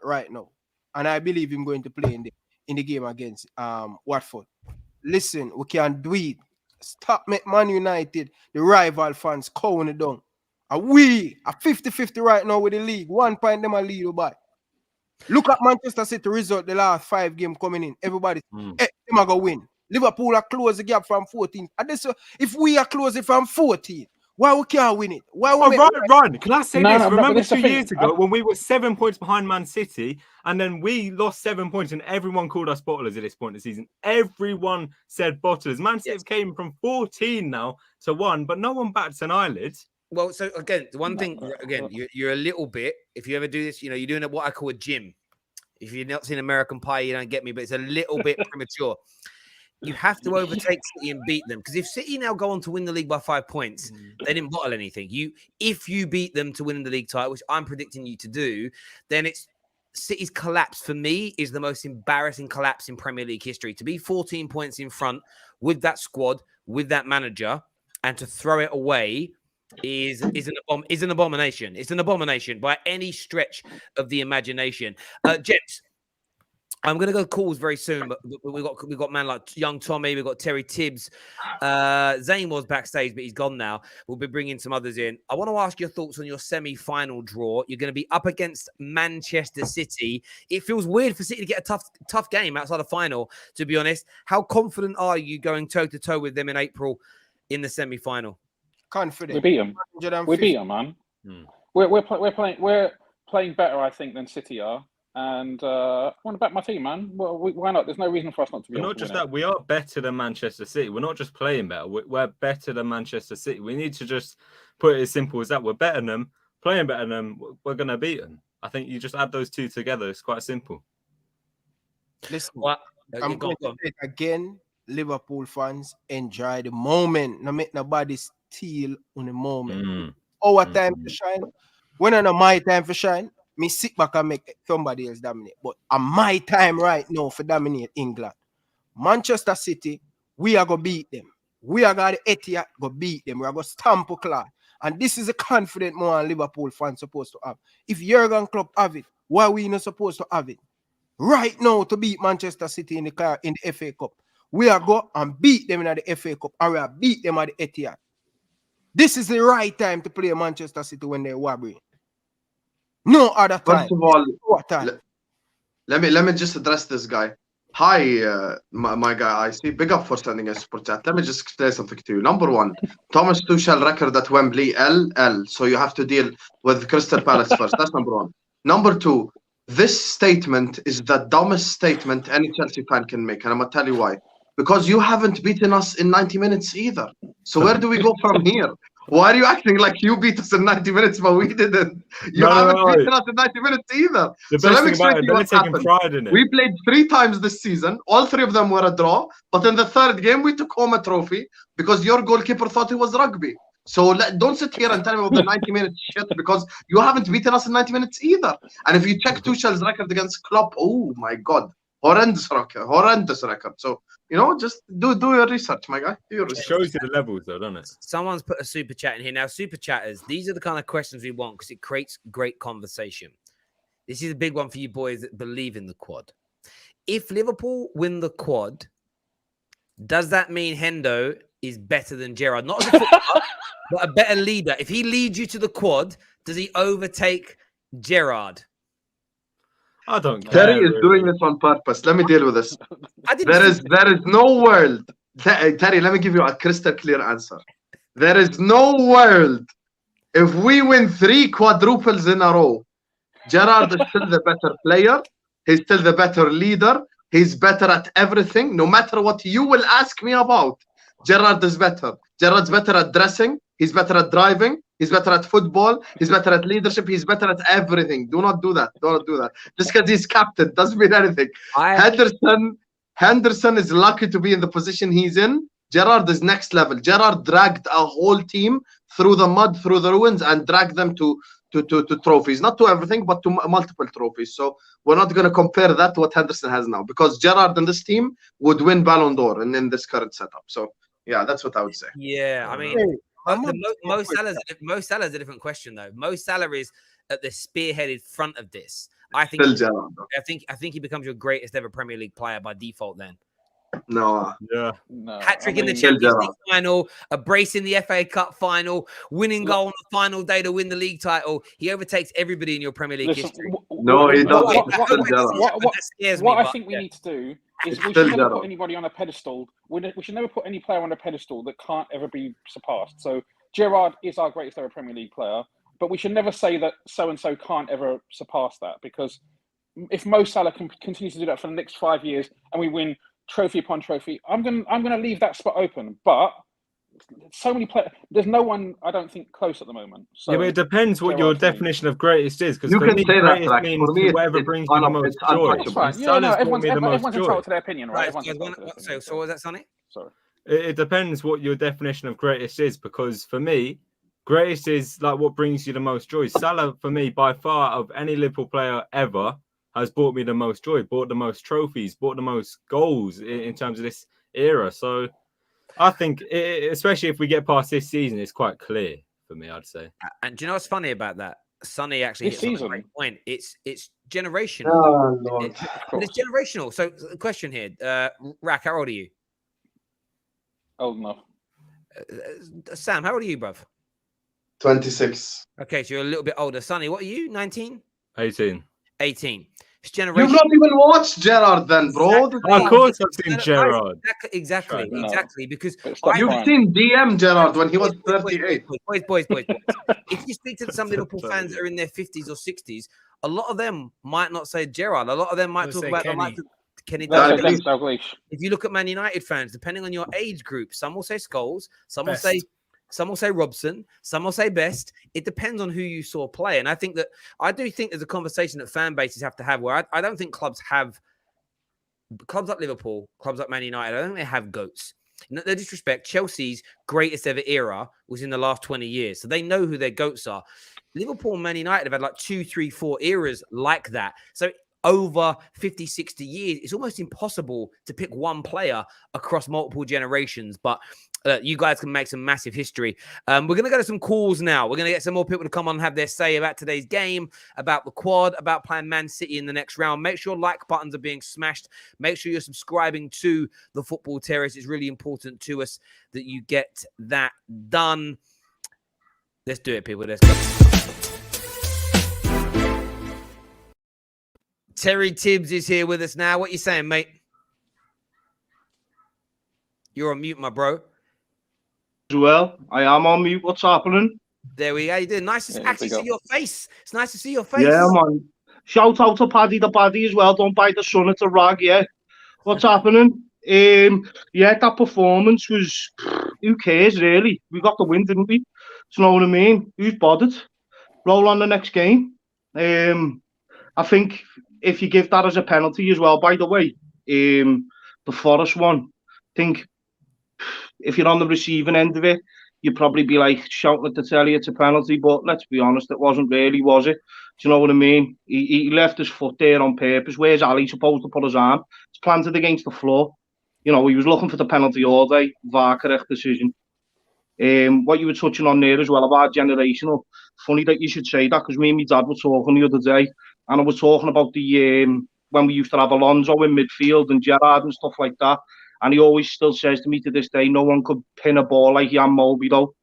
Speaker 5: right now. And I believe him going to play in the game against Watford. Listen, we can do it. Stop Man United, the rival fans, calling it down. And we are 50-50 right now with the league. 1 point them a lead by. Look at Manchester City result the last 5 games coming in. Everybody, them are going to win. Liverpool are close the gap from 14. And this, if we are closing from 14, why we can't win it? Why we
Speaker 3: Ryan, can I say this? Remember 2
Speaker 2: years
Speaker 3: years ago when we were 7 points behind Man City and then we lost 7 points and everyone called us bottlers at this point in the season. Everyone said bottlers. Man City came from 14 now to 1, but no one bats an eyelid.
Speaker 1: Well, so again, the one thing, again, you're a little bit, if you ever do this, you're doing what I call a gym. If you've not seen American Pie, you don't get me, but it's a little bit premature. You have to overtake City and beat them. Because if City now go on to win the league by 5 points, they didn't bottle anything. If you beat them to win the league title, which I'm predicting you to do, then it's City's collapse for me is the most embarrassing collapse in Premier League history. To be 14 points in front with that squad, with that manager, and to throw it away is an abomination. It's an abomination by any stretch of the imagination. Gents, I'm going to go calls very soon, but we got man like young Tommy, we've got Terry Tibbs. Zane was backstage, but he's gone now. We'll be bringing some others in. I want to ask your thoughts on your semi-final draw. You're going to be up against Manchester City. It feels weird for City to get a tough game outside the final, to be honest. How confident are you going toe-to-toe with them in April in the semi-final?
Speaker 5: Confident.
Speaker 2: We beat them. We beat them, man. We're playing better, I think, than City are. And I want to back my team, man. Well, why not? There's no reason for us not to be.
Speaker 3: But not just that, we are better than Manchester City. We're not just playing better. We're better than Manchester City. We need to just put it as simple as that. We're better than them, playing better than them. We're going to beat them. I think you just add those two together. It's quite simple.
Speaker 5: Listen, I'm going to say again, Liverpool fans, enjoy the moment. No make nobody steal on the moment. Our time to shine. When I know my time for shine, me sit back and make somebody else dominate. But on my time right now for dominate England. Manchester City, we are going to beat them. We are going to Etihad go beat them. We are going to stamp a class. And this is a confident more Liverpool fans supposed to have. If Jurgen Klopp have it, why are we not supposed to have it? Right now to beat Manchester City in the FA Cup. We are go and beat them in the FA Cup. And we are beat them at the Etihad. This is the right time to play Manchester City when they're wobbling. No other time.
Speaker 4: First of all, let me just address this guy. Hi, my guy. I see. Big up for sending a super chat. Let me just say something to you. Number one, Thomas Tuchel record at Wembley, LL. So you have to deal with Crystal Palace first. That's number one. Number two, this statement is the dumbest statement any Chelsea fan can make. And I'm going to tell you why. Because you haven't beaten us in 90 minutes either. So where do we go from here? Why are you acting like you beat us in 90 minutes, but we didn't? You haven't beaten us in 90 minutes either.
Speaker 3: So let me explain to you what happened.
Speaker 4: We played 3 times this season. All 3 of them were a draw. But in the 3rd game, we took home a trophy because your goalkeeper thought it was rugby. So don't sit here and tell me about the 90 minutes shit because you haven't beaten us in 90 minutes either. And if you check Tuchel's record against Klopp, oh my God, horrendous record. So, just do your research, my guy. Do your research.
Speaker 3: It shows you the levels, though, doesn't it?
Speaker 1: Someone's put a super chat in here. Now, super chatters, these are the kind of questions we want because it creates great conversation. This is a big one for you boys that believe in the quad. if Liverpool win the quad, does that mean Hendo is better than Gerrard? Not as a footballer, but a better leader. If he leads you to the quad, does he overtake Gerrard?
Speaker 3: I don't care.
Speaker 4: Terry is
Speaker 3: really.
Speaker 4: doing this on purpose. Let me deal with this.
Speaker 1: I didn't
Speaker 4: There
Speaker 1: think-
Speaker 4: is no world. Terry, let me give you a crystal clear answer. There is no world. If we win 3 quadruples in a row, Gerrard is still the better player. He's still the better leader. He's better at everything. No matter what you will ask me about, Gerrard is better. Gerrard's better at dressing. He's better at driving. He's better at football. He's better at leadership. He's better at everything. Do not do that. Do not do that. Just because he's captain doesn't mean anything. Henderson is lucky to be in the position he's in. Gerrard is next level. Gerrard dragged a whole team through the mud, through the ruins, and dragged them to trophies. Not to everything, but to multiple trophies. So we're not going to compare that to what Henderson has now, because Gerrard and this team would win Ballon d'Or in this current setup. So yeah, that's what I would say.
Speaker 1: Yeah, I mean, Mo Salah's a different question though. Mo Salah is at the spearheaded front of this. I think
Speaker 4: Still Gerrard.
Speaker 1: I think he becomes your greatest ever Premier League player by default then.
Speaker 4: No.
Speaker 3: Yeah.
Speaker 2: No,
Speaker 1: Hat-trick
Speaker 2: I
Speaker 1: in the
Speaker 2: mean,
Speaker 1: Champions
Speaker 4: Gerrard.
Speaker 1: League final, a brace in the FA Cup final, winning goal on the final day to win the league title. He overtakes everybody in your Premier League
Speaker 2: listen,
Speaker 1: history.
Speaker 4: No, he doesn't.
Speaker 2: What,
Speaker 4: It's still Gerrard.
Speaker 1: That scares me,
Speaker 2: what I
Speaker 1: but
Speaker 2: think we
Speaker 1: yeah.
Speaker 2: need to do is
Speaker 4: It's
Speaker 2: we
Speaker 4: still
Speaker 2: should never
Speaker 4: Gerrard.
Speaker 2: put anybody on a pedestal. We should never put any player on a pedestal that can't ever be surpassed. So Gerrard is our greatest ever Premier League player, but we should never say that so-and-so can't ever surpass that, because if Mo Salah continues to do that for the next 5 years and we win trophy upon trophy, I'm gonna leave that spot open. But so many players, there's no one I don't think close at the moment. So
Speaker 3: Yeah, but it depends what your
Speaker 2: Gerrard for me.
Speaker 3: definition of greatest is. Because
Speaker 4: You
Speaker 3: for
Speaker 4: can
Speaker 3: me,
Speaker 4: say that,
Speaker 3: greatest
Speaker 4: Rack.
Speaker 3: means
Speaker 4: For me,
Speaker 3: whatever
Speaker 4: it's
Speaker 3: brings you the most
Speaker 4: it's
Speaker 3: joy.
Speaker 2: That's fine.
Speaker 3: And
Speaker 2: Yeah, no,
Speaker 3: Salah's brought
Speaker 2: everyone's
Speaker 3: me the most
Speaker 2: entitled
Speaker 3: joy.
Speaker 2: to their opinion, right?
Speaker 1: Right,
Speaker 2: Everyone's
Speaker 1: guys,
Speaker 2: entitled to their
Speaker 1: so
Speaker 2: opinion.
Speaker 1: what was that, Sonny?
Speaker 2: Sorry.
Speaker 3: It depends what your definition of greatest is, because for me, greatest is like what brings you the most joy. Salah, for me, by far of any Liverpool player ever, has brought me the most joy, brought the most trophies, brought the most goals in terms of this era. So I think, especially if we get past this season, it's quite clear for me, I'd say.
Speaker 1: And do you know what's funny about that? Sonny actually
Speaker 2: This
Speaker 1: hits on a great
Speaker 2: season?
Speaker 1: point. It's generational.
Speaker 4: Oh, Lord.
Speaker 1: But it's generational. So, question here, Rack, how old are you?
Speaker 2: Old enough.
Speaker 1: Sam, how old are you, bruv?
Speaker 4: 26.
Speaker 1: Okay, so you're a little bit older. Sonny, what are you? 19?
Speaker 3: 18.
Speaker 1: 18. It's
Speaker 4: You've
Speaker 1: generational.
Speaker 4: not even watched Gerrard then, bro.
Speaker 1: Exactly.
Speaker 3: Of course, I've seen
Speaker 1: No, no,
Speaker 3: Gerrard.
Speaker 1: Exactly,
Speaker 2: No.
Speaker 1: exactly. Because
Speaker 2: But stop
Speaker 1: I-
Speaker 4: You've
Speaker 2: crying.
Speaker 4: seen DM Gerrard when he was 38.
Speaker 1: Boys. If you speak to some Liverpool fans that are in their 50s or 60s, a lot of them might not say Gerrard. A lot of them might
Speaker 6: They'll
Speaker 1: talk
Speaker 6: say
Speaker 1: about the
Speaker 6: Kenny.
Speaker 1: likes of Kenny
Speaker 2: That's
Speaker 1: Dalglish.
Speaker 2: Dalglish.
Speaker 1: If you look at Man United fans, depending on your age group, some will say Scholes, some
Speaker 6: Best.
Speaker 1: will say Robson, some will say Best. It depends on who you saw play. And I do think there's a conversation that fan bases have to have where I don't think clubs like Liverpool, clubs like Man United, I don't think they have goats. No disrespect, Chelsea's greatest ever era was in the last 20 years. So they know who their goats are. Liverpool and Man United have had like 2, 3, 4 eras like that. So over 50, 60 years, it's almost impossible to pick one player across multiple generations. But you guys can make some massive history. We're going to go to some calls now. We're going to get some more people to come on and have their say about today's game, about the quad, about playing Man City in the next round. Make sure like buttons are being smashed. Make sure you're subscribing to the Football Terrace. It's really important to us that you get that done. Let's do it, people. Let's go. Terry Tibbs is here with us now. What you saying, mate? You're on mute, my bro.
Speaker 7: As well, I am on mute. What's happening?
Speaker 1: There we go. You did nice to
Speaker 2: Yeah,
Speaker 1: actually
Speaker 2: big up.
Speaker 1: see your face. It's nice to see your face.
Speaker 7: Yeah, man. Shout out to Paddy the Paddy as well. Don't bite the sun, it's a rag, yeah. What's happening? Yeah, that performance was, who cares really? We got the win, didn't we? Do you know what I mean? Who's bothered? Roll on the next game. I think if you give that as a penalty as well, by the way, the Forest one, I think if you're on the receiving end of it, you'd probably be like shouting at the telly it's a penalty, but let's be honest, it wasn't really, was it? Do you know what I mean? He left his foot there on purpose. Where's Ali supposed to put his arm? It's planted against the floor. You know, he was looking for the penalty all day. VAR correct decision. What you were touching on there as well about generational. Funny that you should say that, because me and my dad were talking the other day, and I was talking about the when we used to have Alonso in midfield and Gerrard and stuff like that. And he always still says to me to this day, no one could pin a ball like Jan Molby though.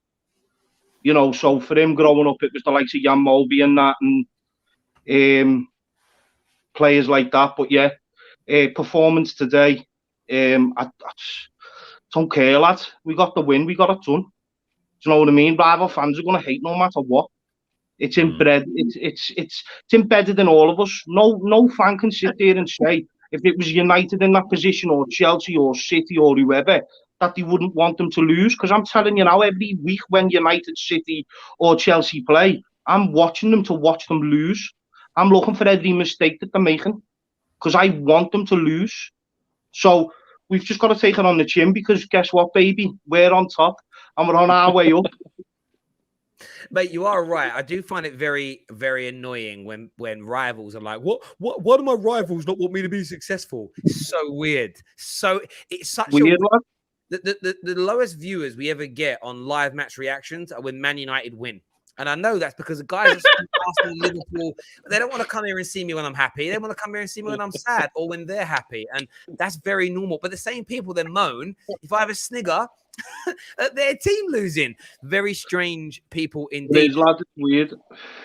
Speaker 7: You know, so for him growing up, it was the likes of Jan Molby and that, and players like that. But yeah, performance today, I don't care, lad. We got the win, we got it done. Do you know what I mean? Rival fans are gonna hate no matter what. It's inbred. It's embedded in all of us. No fan can sit there and say if it was United in that position or Chelsea or City or whoever that they wouldn't want them to lose. Because I'm telling you now, every week when United, City or Chelsea play, I'm watching them to watch them lose. I'm looking for every mistake that they're making because I want them to lose. So we've just got to take it on the chin because guess what, baby? We're on top and we're on our way up.
Speaker 1: Mate, you are right. I do find it very, very annoying when rivals are like, "What do my rivals not want me to be successful?" It's so weird. So it's such
Speaker 7: Weird,
Speaker 1: a the lowest viewers we ever get on live match reactions are when Man United win. And I know that's because the guys are Arsenal, Liverpool, they don't want to come here and see me when I'm happy. They want to come here and see me when I'm sad or when they're happy. And that's very normal. But the same people then moan if I have a snigger at their team losing. Very strange people indeed.
Speaker 7: It is, lad. It's weird.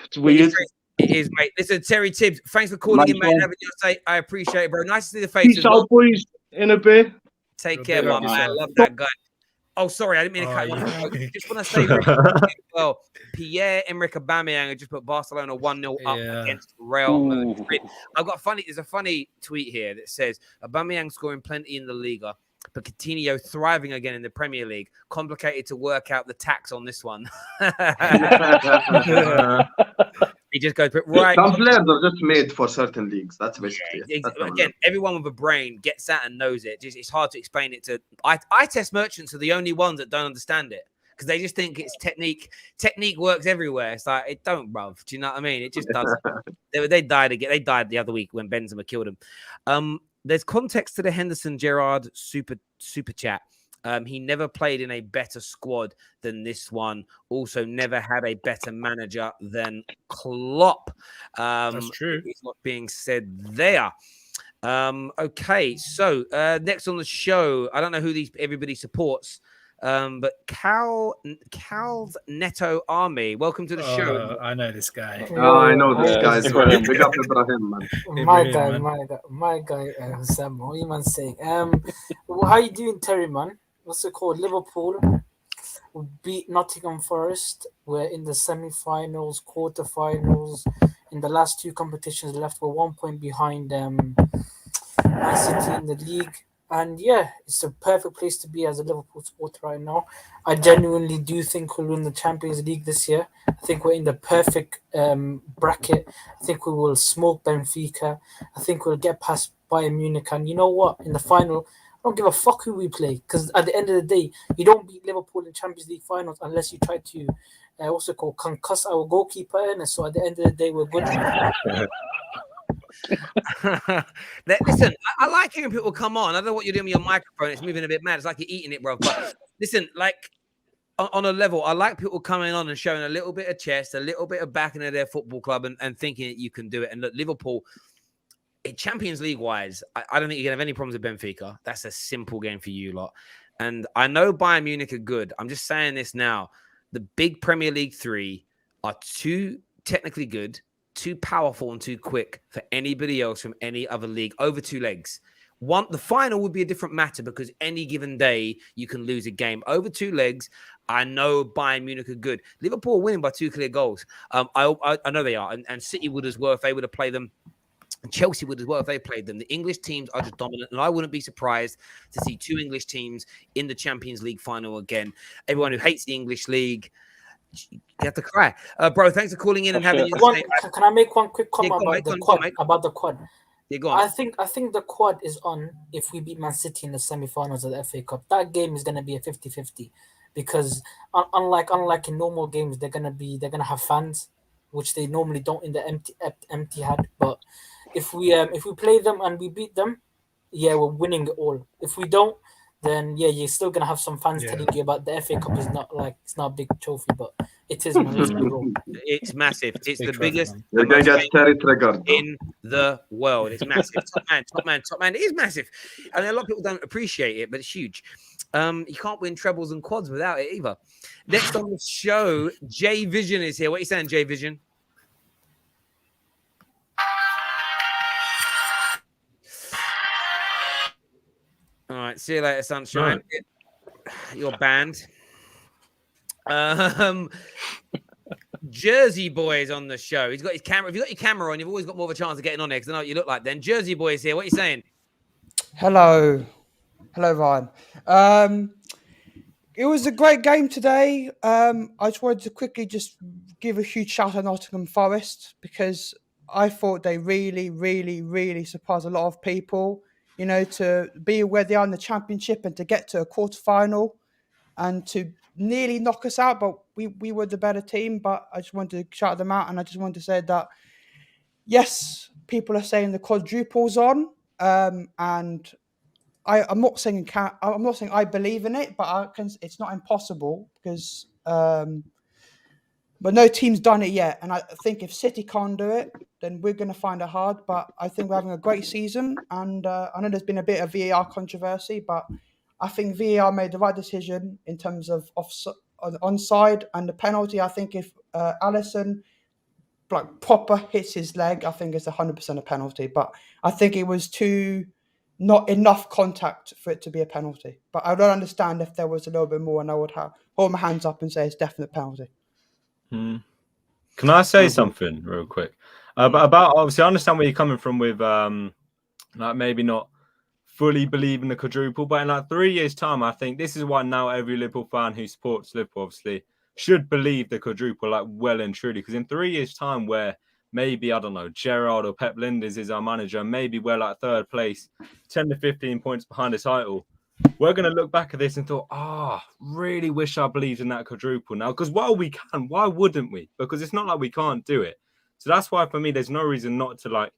Speaker 7: It's weird.
Speaker 1: It is, mate. Listen, Terry Tibbs, thanks for calling in, mate. Having your say, I appreciate it, bro. Nice to see the face as well.
Speaker 7: Boys, in a bit.
Speaker 1: Take care, my man. I love that guy. Oh, sorry, I didn't mean to cut you off. Just want to say really quickly, well, Pierre-Emerick Aubameyang had just put Barcelona 1-0 up against Real Madrid. There's a funny tweet here that says Aubameyang scoring plenty in the Liga, but Coutinho thriving again in the Premier League. Complicated to work out the tax on this one. He just goes, but right.
Speaker 4: Some players are just made for certain leagues. That's basically it.
Speaker 1: Again, everyone with a brain gets that and knows it. It's hard to explain it to. I test merchants are the only ones that don't understand it because they just think it's technique. Technique works everywhere. It's like it don't, bruv. Do you know what I mean? It just doesn't. They died again. They died the other week when Benzema killed him. There's context to the Henderson Gerrard super chat. He never played in a better squad than this one. Also, never had a better manager than Klopp.
Speaker 6: That's true.
Speaker 1: Is what's being said there. Okay, so next on the show, I don't know who everybody supports, but Cal's Neto Army. Welcome to the show.
Speaker 6: I know this guy.
Speaker 4: Oh, I know this guy. Big up Ibrahim, man.
Speaker 8: My guy, Sam. What you man saying? How you doing, Terry, man? What's it called? Liverpool beat Nottingham Forest. We're in the semi-finals, quarter-finals. In the last two competitions left, we're 1 point behind Man City in the league. And yeah, it's a perfect place to be as a Liverpool supporter right now. I genuinely do think we'll win the Champions League this year. I think we're in the perfect bracket. I think we will smoke Benfica. I think we'll get past Bayern Munich. And you know what? In the final, I don't give a fuck who we play because at the end of the day, you don't beat Liverpool in Champions League finals unless you try to concuss our goalkeeper. And so at the end of the day, we're good.
Speaker 1: Listen, I like hearing people come on. I don't know what you're doing with your microphone. It's moving a bit mad. It's like you're eating it, bro. But listen, like on a level, I like people coming on and showing a little bit of chest, a little bit of backing of their football club and thinking that you can do it. And look, Liverpool, Champions League wise, I don't think you're going to have any problems with Benfica. That's a simple game for you lot. And I know Bayern Munich are good. I'm just saying this now. The big Premier League three are too technically good, too powerful and too quick for anybody else from any other league over 2 legs. The final would be a different matter because any given day you can lose a game. Over 2 legs, I know Bayern Munich are good. Liverpool are winning by 2 clear goals. I know they are. And City would as well if they were to play them. Chelsea would as well if they played them. The English teams are just dominant, and I wouldn't be surprised to see 2 English teams in the Champions League final again. Everyone who hates the English league, you have to cry. Bro, thanks for calling in and having you.
Speaker 8: Can I make one quick comment about the quad?
Speaker 1: Yeah, go on.
Speaker 8: I think the quad is on if we beat Man City in the semi-finals of the FA Cup. That game is going to be a 50-50 because unlike in normal games, they're going to have fans, which they normally don't in the empty had. But if we play them and we beat them, yeah, we're winning it all. If we don't, then yeah, you're still gonna have some fans telling you about the FA Cup it's not a big trophy. But It is, man. It's big.
Speaker 1: It's massive. It's the
Speaker 6: big trophy,
Speaker 1: biggest
Speaker 6: man.
Speaker 4: You're
Speaker 1: and
Speaker 4: gonna
Speaker 1: most
Speaker 4: get Terry triggered.
Speaker 1: in the world. It's massive. Top man. It is massive. I mean, a lot of people don't appreciate it, but it's huge. You can't win trebles and quads without it either. Next on the show, J Vision is here. What are you saying, J Vision? All right, see you later, sunshine. You're banned. Jersey Boy is on the show. He's got his camera. If you've got your camera on, you've always got more of a chance of getting on there because I know what you look like then. Jersey Boy is here. What are you saying?
Speaker 9: Hello, Ryan. It was a great game today. I just wanted to quickly just give a huge shout out to Nottingham Forest because I thought they really surprised a lot of people. You know, to be where they are in the championship and to get to a quarter-final and to nearly knock us out, but we were the better team. But I just wanted to shout them out, and I just wanted to say that yes, people are saying the quadruple's on, and I'm not saying I believe in it, but it's not impossible because but no team's done it yet. And I think if City can't do it, then we're going to find it hard. But I think we're having a great season, and I know there's been a bit of VAR controversy, but I think VAR made the right decision in terms of onside and the penalty. I think if Alisson proper hits his leg, I think it's 100% a penalty. But I think it was not enough contact for it to be a penalty. But I don't understand if there was a little bit more, and I would hold my hands up and say it's definite penalty.
Speaker 3: Can I say something real quick? But about obviously, I understand where you're coming from with like maybe not fully believing the quadruple, but in like 3 years' time, I think this is why now every Liverpool fan who supports Liverpool obviously should believe the quadruple like well and truly. Because in 3 years' time, where maybe I don't know Gerrard or Pep Linders is our manager, maybe we're like third place, 10 to 15 points behind the title. We're going to look back at this and thought, really wish I believed in that quadruple now. Because while we can, why wouldn't we? Because it's not like we can't do it. So that's why for me, there's no reason not to like.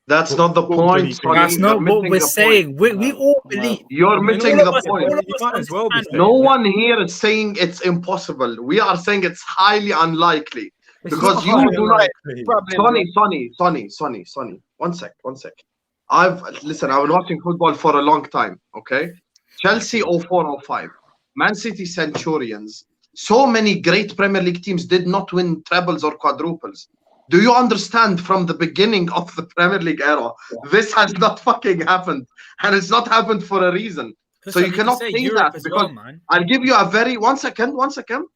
Speaker 4: That's not the point.
Speaker 6: That's not what we're saying. We all believe.
Speaker 4: You're missing the point.
Speaker 3: You might as well be saying
Speaker 4: No
Speaker 3: that.
Speaker 4: one here is saying it's impossible. We are saying it's highly unlikely. Because you do not. Sonny. One sec. I've been watching football for a long time. Okay, Chelsea 04-05, Man City Centurions. So many great Premier League teams did not win trebles or quadruples. Do you understand from the beginning of the Premier League era, this has not fucking happened, and it's not happened for a reason. So you cannot say that because I'll give you one second.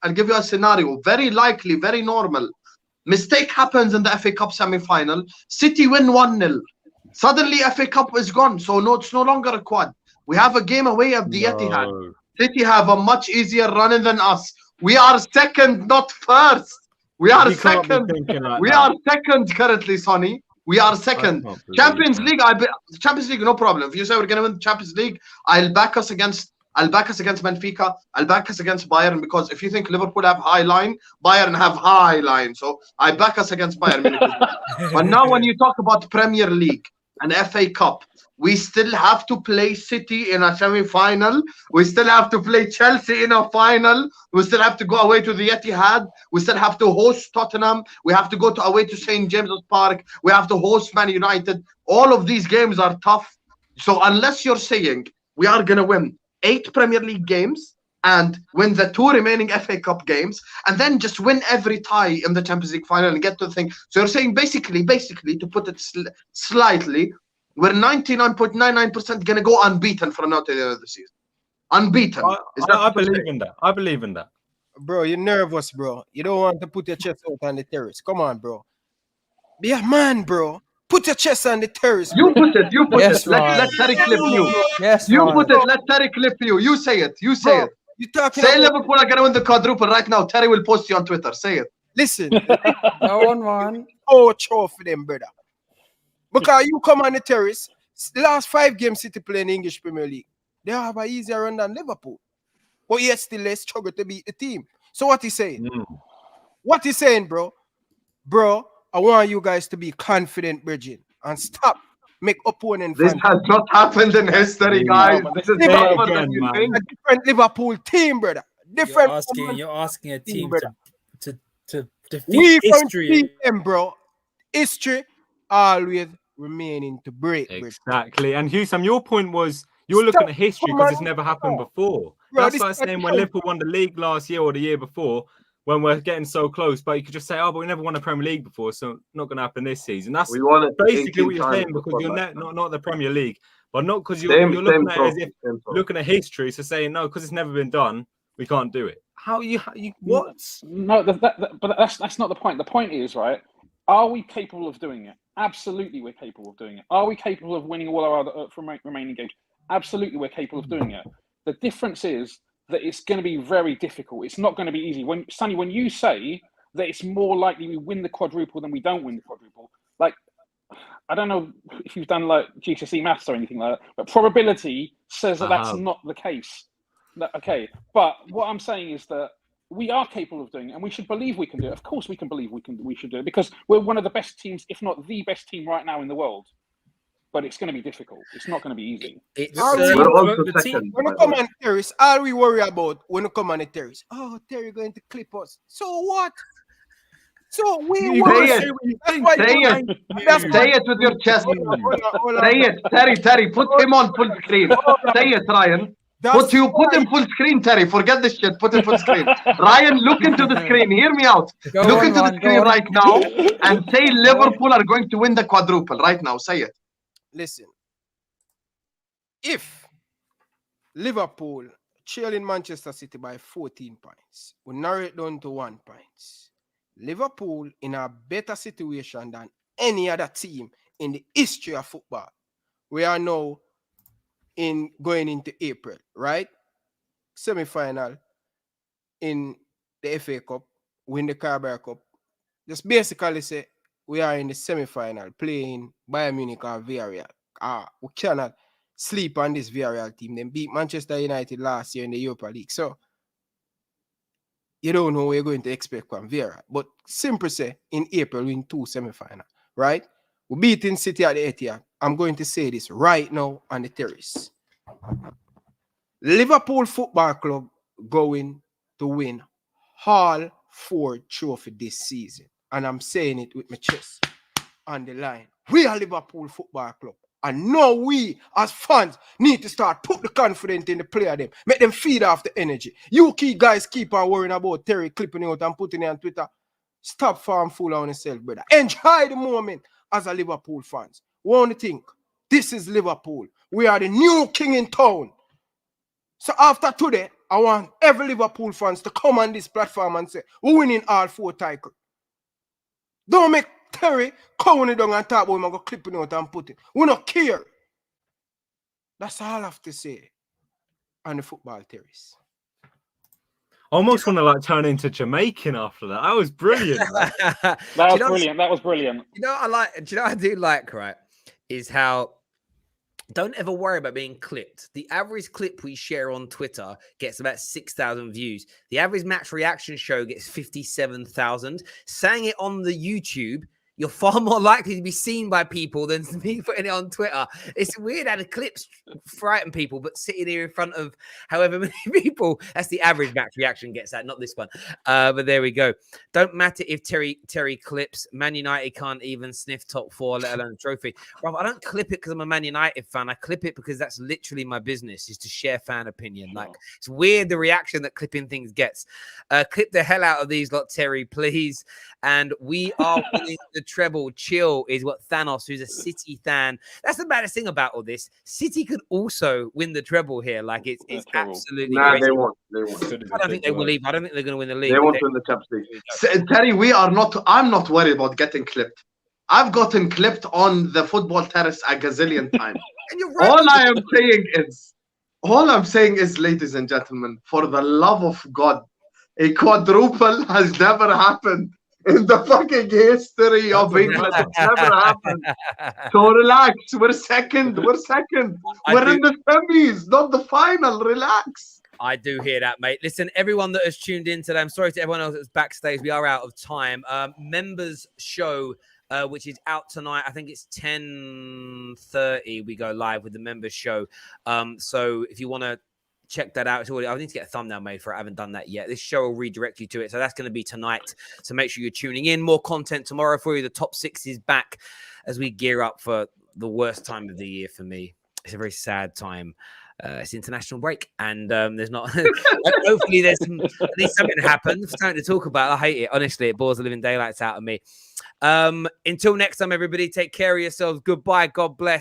Speaker 4: I'll give you a scenario. Very likely, very normal. Mistake happens in the FA Cup semi-final. City win 1-0. Suddenly, FA Cup is gone. So no, it's no longer a quad. We have a game away at the Etihad. City have a much easier run than us. We are second, not first. We are second. We are second currently, Sonny. We are second. Champions League, no problem. If you say we're going to win the Champions League, I'll back us against Benfica. I'll back us against Bayern, because if you think Liverpool have high line, Bayern have high line. So I back us against Bayern. But now when you talk about Premier League and FA Cup, we still have to play City in a semi-final. We still have to play Chelsea in a final. We still have to go away to the Etihad. We still have to host Tottenham. We have to go away to St. James's Park. We have to host Man United. All of these games are tough. So unless you're saying we are going to win 8 Premier League games and win the 2 remaining FA Cup games, and then just win every tie in the Champions League final and get to the thing. So you're saying basically, to put it slightly, we're 99.99% going to go unbeaten from now to the end of the season. Unbeaten.
Speaker 3: I believe in that. I believe in that.
Speaker 5: Bro, you're nervous, bro. You don't want to put your chest out on the terrace. Come on, bro. Be a man, bro. Put your chest on the terrace.
Speaker 4: You put it. Let Terry clip you.
Speaker 9: Yes,
Speaker 4: you put it. Let Terry clip you. You say it. You say it.
Speaker 5: You talking
Speaker 4: say
Speaker 5: about...
Speaker 4: Liverpool are going to win the quadruple right now. Terry will post you on Twitter. Say it.
Speaker 5: Listen.
Speaker 9: No one.
Speaker 5: Oh, chore for them, brother. Because you come on the terrace, the last 5 games City play in the English Premier League, they have an easier run than Liverpool. But yet still they struggle to beat the team. So what he's saying? What he's saying, bro? Bro, I want you guys to be confident, Bridget, and stop make opponent.
Speaker 4: This has not happened in history, guys. This is not
Speaker 5: a different Liverpool team, brother. Different.
Speaker 6: You're asking a team to to defeat
Speaker 5: We going to
Speaker 6: history.
Speaker 5: beat them, bro. History always remaining to break. Bro.
Speaker 3: Exactly. And Husam, your point was you're looking at history because it's never happened before.
Speaker 5: Bro,
Speaker 3: That's
Speaker 5: this
Speaker 3: like saying when Liverpool won the league last year or the year before, when we're getting so close, but you could just say, oh, but we never won a Premier League before, so not going to happen this season. That's
Speaker 4: We won it
Speaker 3: basically
Speaker 4: 18
Speaker 3: what you're
Speaker 4: times
Speaker 3: saying because
Speaker 4: before
Speaker 3: you're
Speaker 4: that.
Speaker 3: not the Premier League, but not because you're
Speaker 4: Same
Speaker 3: looking at it as
Speaker 4: trophy,
Speaker 3: if
Speaker 4: same trophy.
Speaker 3: looking at history, so saying no, because it's never been done, we can't do it. How you what?
Speaker 2: No, but that's not the point. The point is, right, are we capable of doing it? Absolutely, we're capable of doing it. Are we capable of winning all our other remaining games? Absolutely, we're capable of doing it. The difference is that it's going to be very difficult. It's not going to be easy. Sonny, when you say that it's more likely we win the quadruple than we don't win the quadruple, like, I don't know if you've done like GCSE maths or anything like that, but probability says that that's not the case. Okay, but what I'm saying is that we are capable of doing it, and we should believe we can do it. Of course, we can believe we should do it because we're one of the best teams, if not the best team right now in the world. But it's going to be difficult. It's not going to be easy.
Speaker 4: We're also second.
Speaker 5: When you come on terrorists, all we worry about when you come on the terrorists, oh, Terry going to clip us. So what? So we
Speaker 4: say it. Say it with your chest. Say it, Terry. Put him on full screen. Say it, Ryan. Put him full screen, Terry. Forget this shit. Put him full screen. Ryan, look into the screen. Hear me out. Look into the screen right now and say Liverpool are going to win the quadruple right now. Say it.
Speaker 5: Listen, if Liverpool trailing Manchester City by 14 points, we narrow it down to 1 point. Liverpool in a better situation than any other team in the history of football. We are now going into April, right? Semi-final in the FA Cup, win the Carabao Cup. Just basically say we are in the semi-final playing Bayern Munich or Villarreal. We cannot sleep on this Villarreal team. They beat Manchester United last year in the Europa League. So you don't know what you're going to expect from Villarreal. But simple say, in April, we in 2 semi-final, right? We're beating City at the Etihad. I'm going to say this right now on the terrace. Liverpool Football Club going to win all 4 trophies this season. And I'm saying it with my chest on the line. We are Liverpool Football Club. And now we, as fans, need to start put the confidence in the player them. Make them feed off the energy. You guys keep on worrying about Terry clipping out and putting it on Twitter. Stop farm fool on yourself, brother. Enjoy the moment as a Liverpool fans. One thing, this is Liverpool. We are the new king in town. So after today, I want every Liverpool fans to come on this platform and say, we're winning all 4 titles. Don't make Terry count it down and talk about him and go clipping out and put it. We don't care. That's all I have to say on the football terrace.
Speaker 3: Almost want to like turn into Jamaican after that. That was brilliant.
Speaker 2: That was brilliant. That was brilliant.
Speaker 1: You know what I do like, right? Is how don't ever worry about being clipped. The average clip we share on Twitter gets about 6,000 views. The average match reaction show gets 57,000. Saying it on the YouTube, you're far more likely to be seen by people than me putting it on Twitter. It's weird how the clips frighten people, but sitting here in front of however many people, that's the average match reaction gets that, not this one. But there we go. Don't matter if Terry clips. Man United can't even sniff top 4, let alone a trophy. Bro, I don't clip it because I'm a Man United fan. I clip it because that's literally my business, is to share fan opinion. Like, it's weird the reaction that clipping things gets. Clip the hell out of these lot, Terry, please. And we are winning the treble. Chill is what Thanos, who's a City fan. That's the baddest thing about all this. City could also win the treble here. Like, it's absolutely
Speaker 4: Nah,
Speaker 1: crazy.
Speaker 4: they won't.
Speaker 1: I don't think they will either. I don't think they're going to win the league.
Speaker 4: They won't win the Champions League. Terry, I'm not worried about getting clipped. I've gotten clipped on the football terrace a gazillion times.
Speaker 1: And you're right.
Speaker 4: All I'm saying is, ladies and gentlemen, for the love of God, a quadruple has never happened in the fucking history of England. It's never happened. So relax. We're second. We're in the semis, not the final. Relax.
Speaker 1: I do hear that, mate. Listen, everyone that has tuned in today, I'm sorry to everyone else that's backstage. We are out of time. Members show, which is out tonight. I think it's 10:30. We go live with the members show. So if you want to check that out. It's already, I need to get a thumbnail made for it. I haven't done that yet. This show will redirect you to it. So that's going to be tonight. So make sure you're tuning in. More content tomorrow for you. The top 6 is back as we gear up for the worst time of the year for me. It's a very sad time. It's international break, and there's not. Hopefully, there's at least something happens. Something to talk about. I hate it. Honestly, it bores the living daylights out of me. Until next time, everybody, take care of yourselves. Goodbye. God bless.